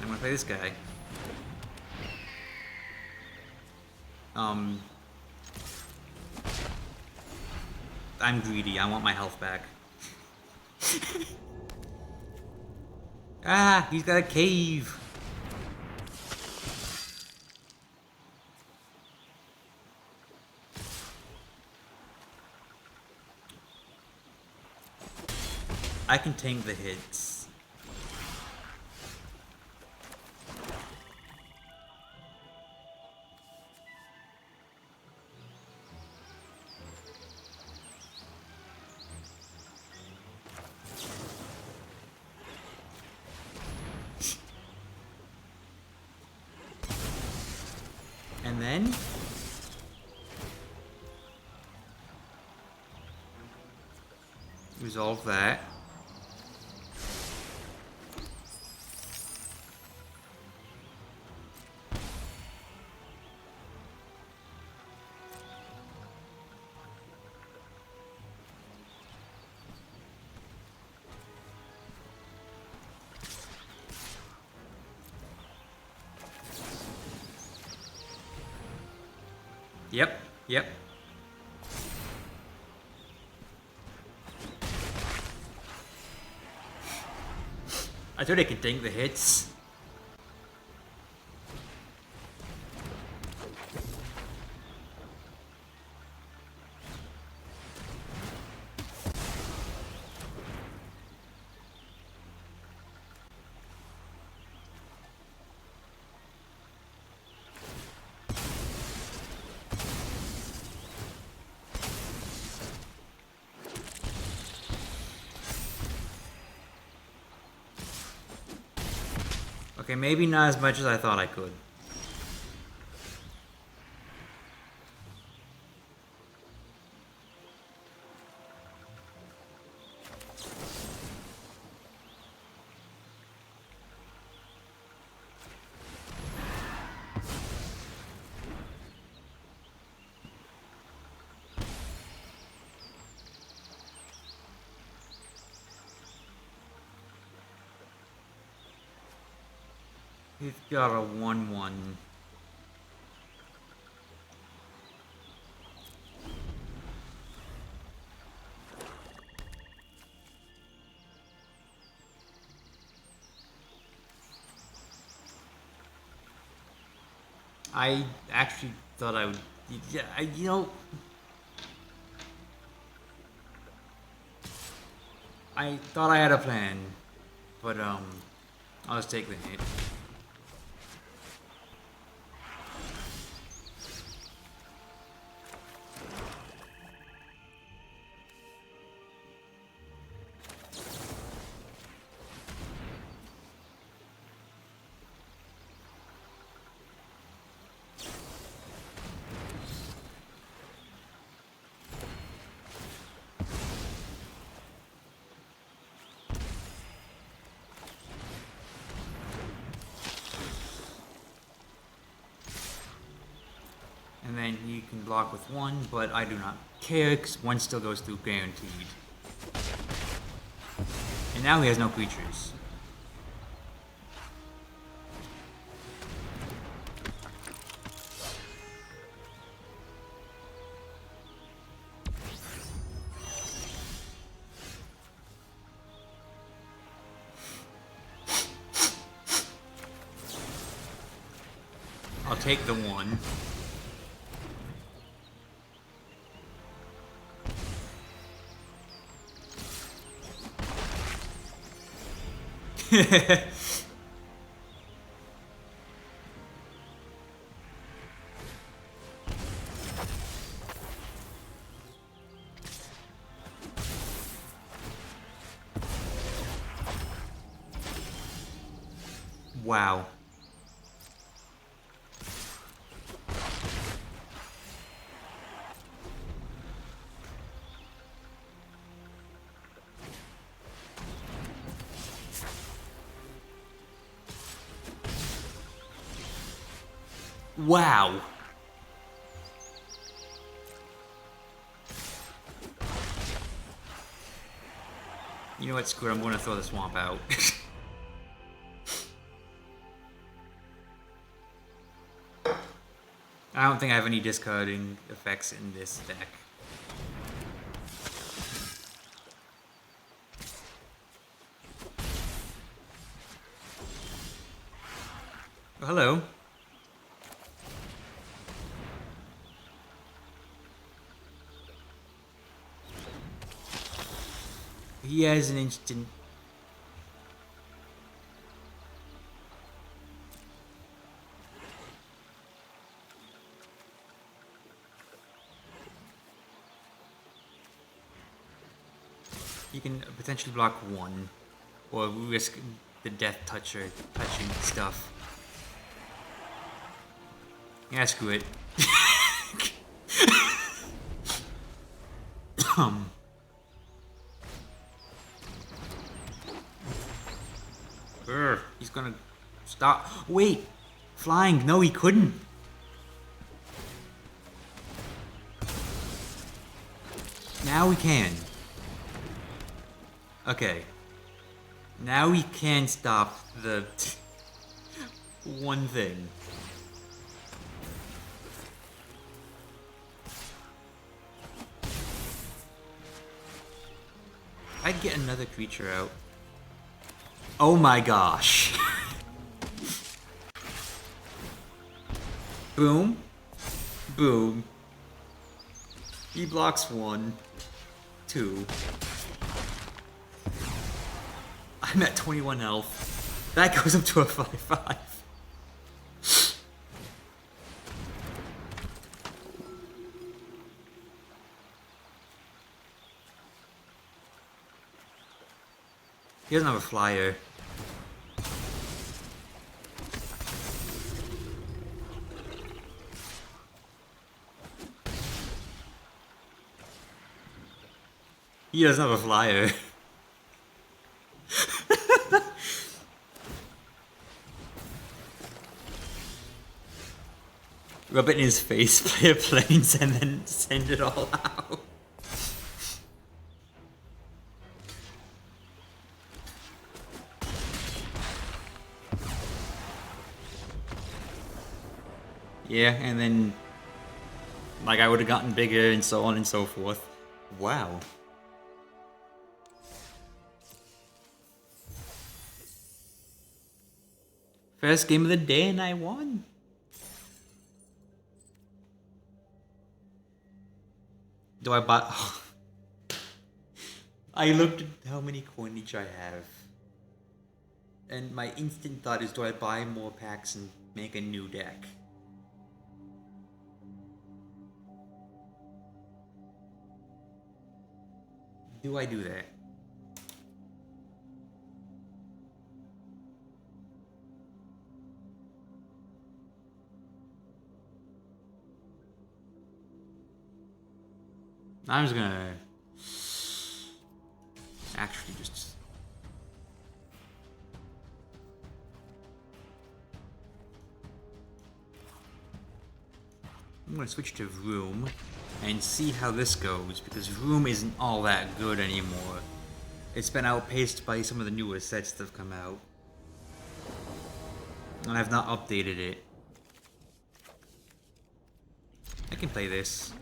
I'm gonna play this guy. I'm greedy. I want my health back. Ah, he's got a cave. I can tank the hits. And then Resolve that. Yep, yep. I thought I could tank the hits. Okay, maybe not as much as I thought I could. He's got a 1-1. I actually thought I would. Yeah, you know. I thought I had a plan, but I'll just take the hit. And then he can block with 1, but I do not care because 1 still goes through guaranteed. And now he has no creatures. I'll take the 1. Wow. Wow. You know what, screw it, I'm going to throw the swamp out. I don't think I have any discarding effects in this deck. Oh, hello. He has an instant. You can potentially block 1, or risk the death toucher touching stuff. Yeah, screw it. Stop. Wait. Flying. No, he couldn't. Now we can. Okay. Now we can stop the one thing. I'd get another creature out. Oh my gosh. Boom. Boom. He blocks 1, 2. I'm at 21 health. That goes up to a 5/5. He doesn't have a flyer. He doesn't have a flyer. Rub it in his face, play a planes, and then send it all out. Yeah, and then, like, I would have gotten bigger and so on and so forth. Wow. First game of the day and I won. Do I buy... I looked at how many coinage I have. And my instant thought is, do I buy more packs and make a new deck? Do I do that? I'm just gonna actually just I'm gonna switch to Room and see how this goes, because Room isn't all that good anymore. It's been outpaced by some of the newer sets that have come out, and I've not updated it. I can play this.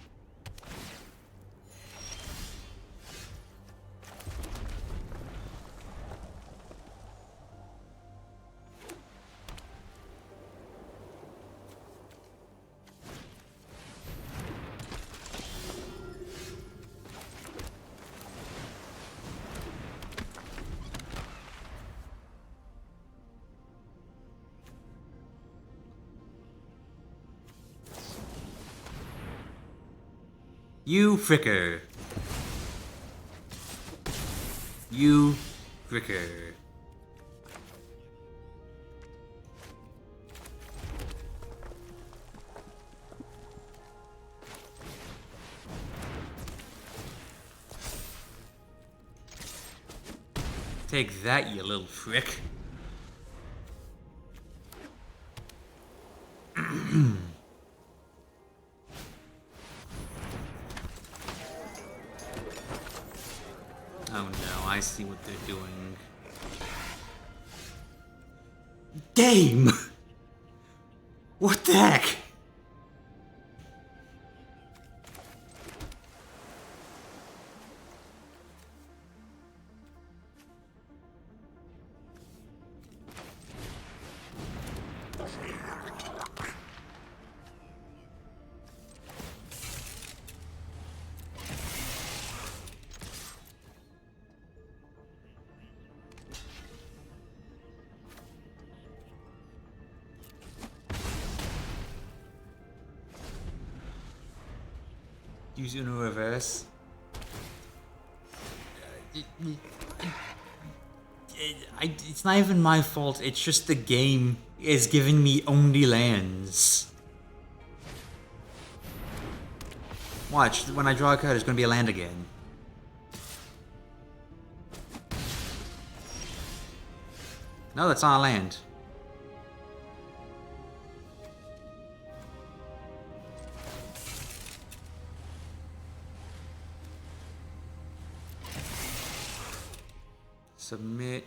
You fricker. You fricker. Take that, you little frick. Oh no, I see what they're doing. Game! What the heck? Use Uno reverse. It's not even my fault, it's just the game is giving me only lands. Watch, when I draw a card, it's gonna be a land again. No, that's not a land. Submit.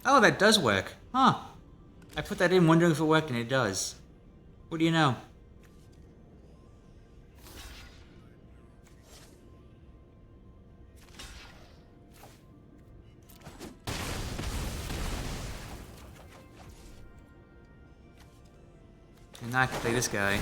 Oh, that does work. Huh. I put that in wondering if it worked, and it does. What do you know? And now I can play this guy.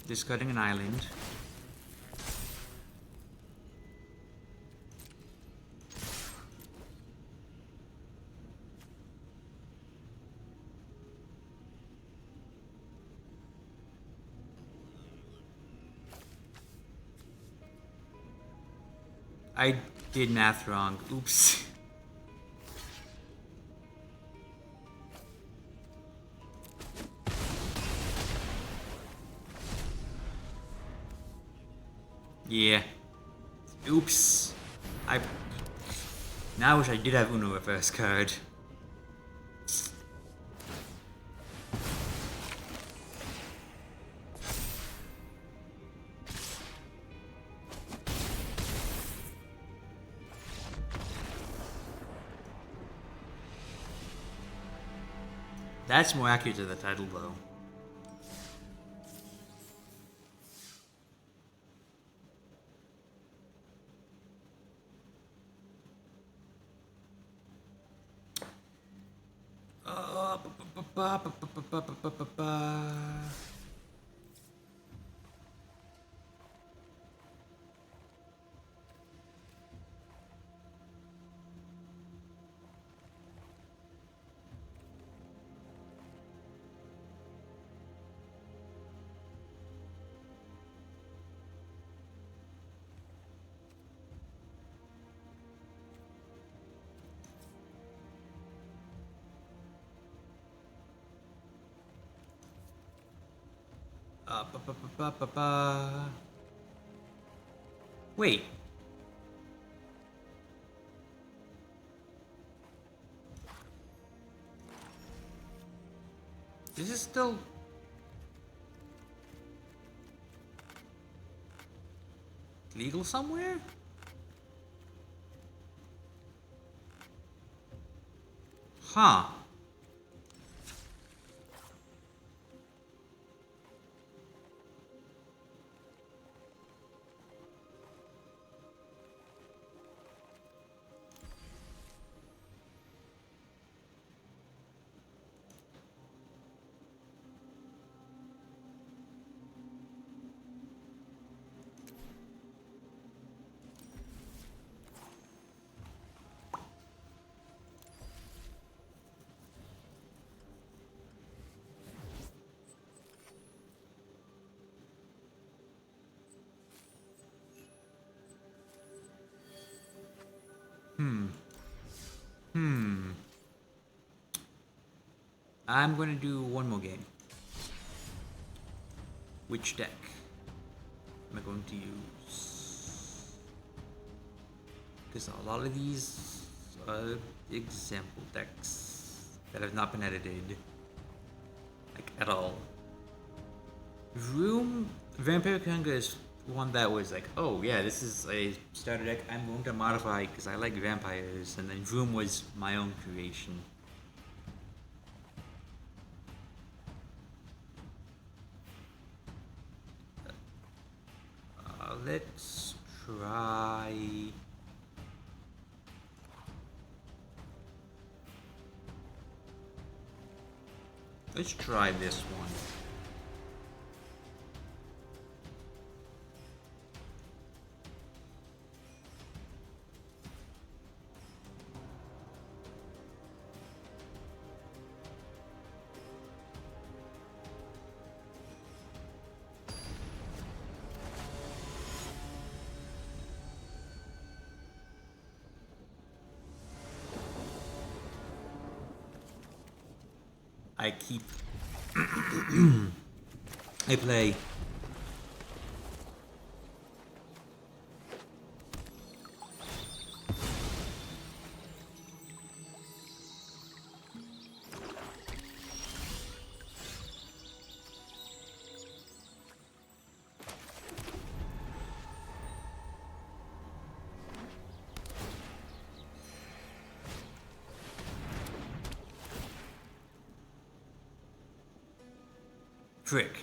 Discarding an island. I did math wrong. Oops. Yeah. Oops. Now I wish I did have Uno reverse card. That's more accurate to the title, though. Wait. This is still... legal somewhere? Huh. I'm gonna do one more game. Which deck am I going to use? Because a lot of these are example decks that have not been edited. Like, at all. Vampiric Hunger is one that was like, oh yeah, this is a starter deck I'm going to modify because I like vampires, and then Vroom was my own creation. Let's try... Let's try this one. I keep... I play... Frick.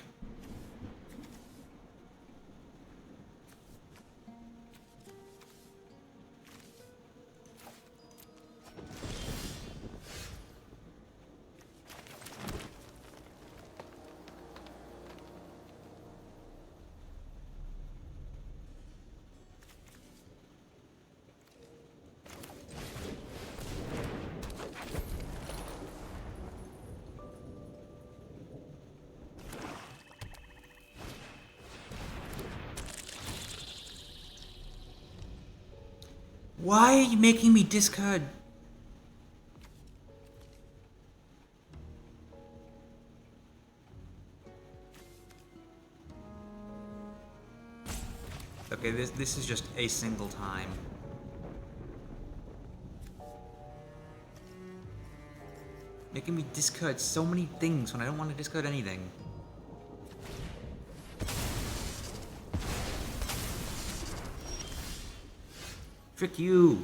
Why are you making me discard? Okay, this is just a single time. Making me discard so many things when I don't want to discard anything. Frick you!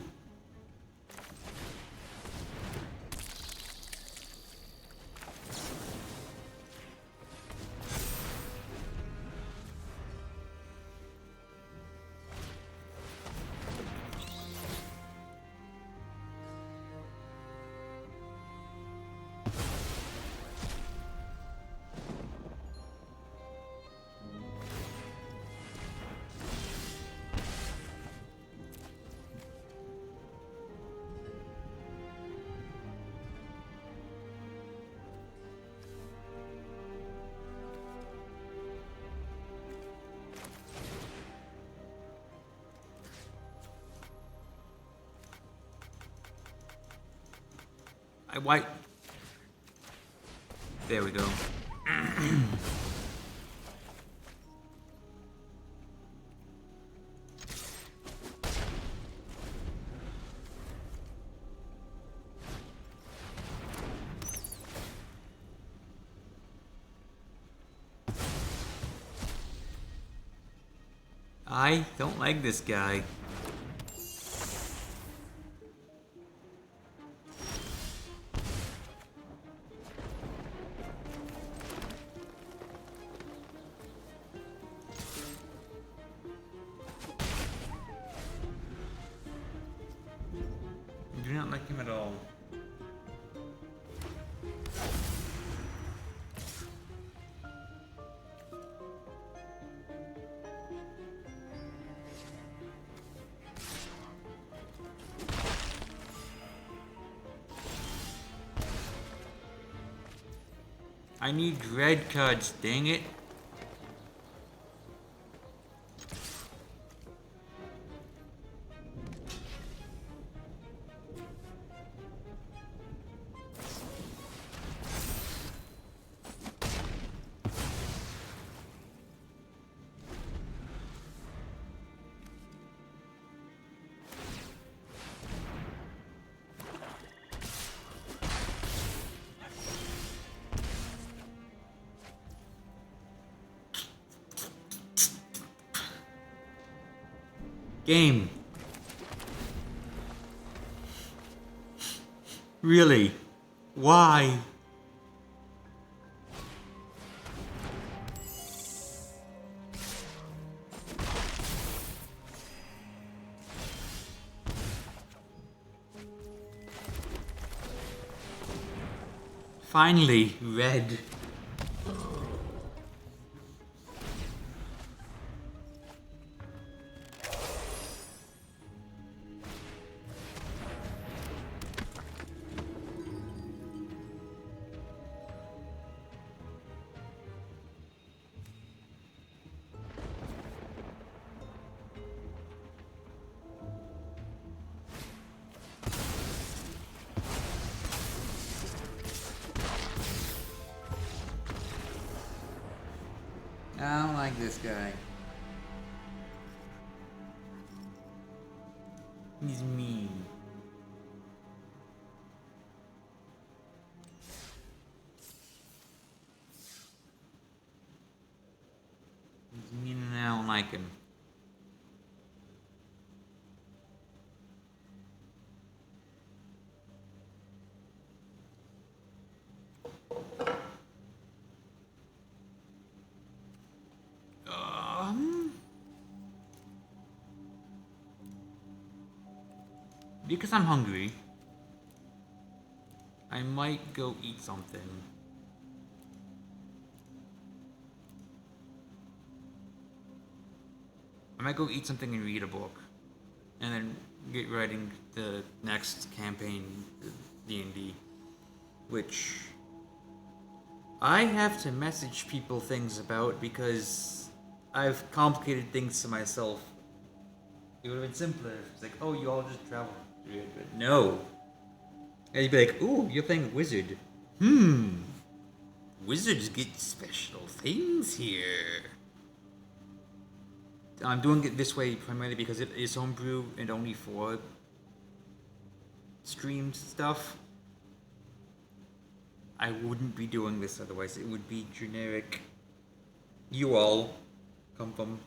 Why? There we go. I don't like this guy. I do not like him at all. I need red cards, dang it. Game. Really? Why? Finally, red. like this guy. He's mean. He's mean and I don't like him. Because I'm hungry, I might go eat something. I might go eat something and read a book, and then get writing the next campaign, D&D, which I have to message people things about because I've complicated things to myself. It would have been simpler if it's like, oh, you all just travel. But no. And you'd be like, ooh, you're playing wizard. Wizards get special things here. I'm doing it this way primarily because it is homebrew and only for streamed stuff. I wouldn't be doing this otherwise. It would be generic. You all come from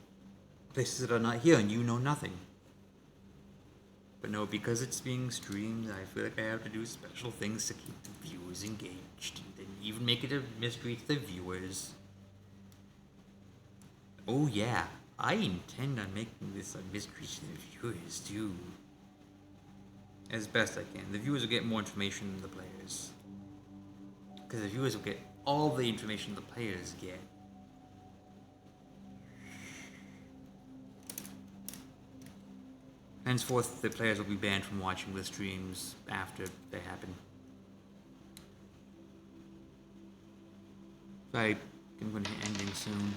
places that are not here and you know nothing. But no, because it's being streamed, I feel like I have to do special things to keep the viewers engaged. And then even make it a mystery to the viewers. Oh yeah, I intend on making this a mystery to the viewers too. As best I can. The viewers will get more information than the players. Because the viewers will get all the information the players get. Henceforth, the players will be banned from watching the streams after they happen. I'm going to be ending soon.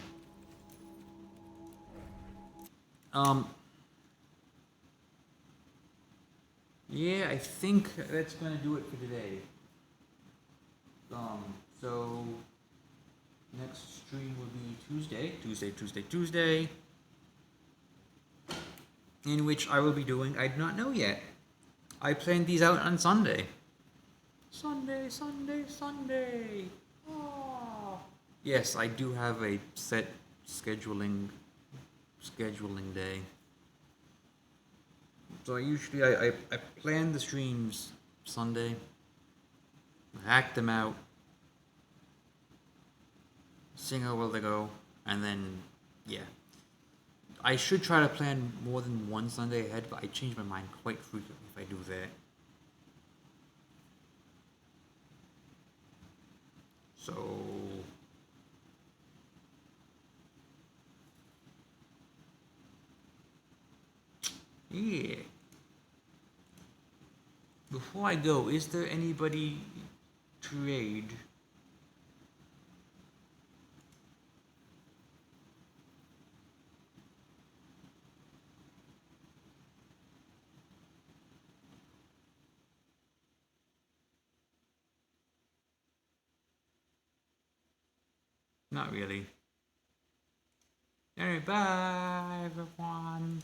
Yeah, I think that's going to do it for today. So next stream will be Tuesday, in which I will be doing, I do not know yet. I planned these out on Sunday. Sunday. Oh. Yes, I do have a set scheduling day. So I plan the streams Sunday, hack them out, see how well they go, and then, yeah. I should try to plan more than one Sunday ahead, but I change my mind quite frequently if I do that. So... yeah. Before I go, is there anybody to raid? Not really. Alright, bye everyone.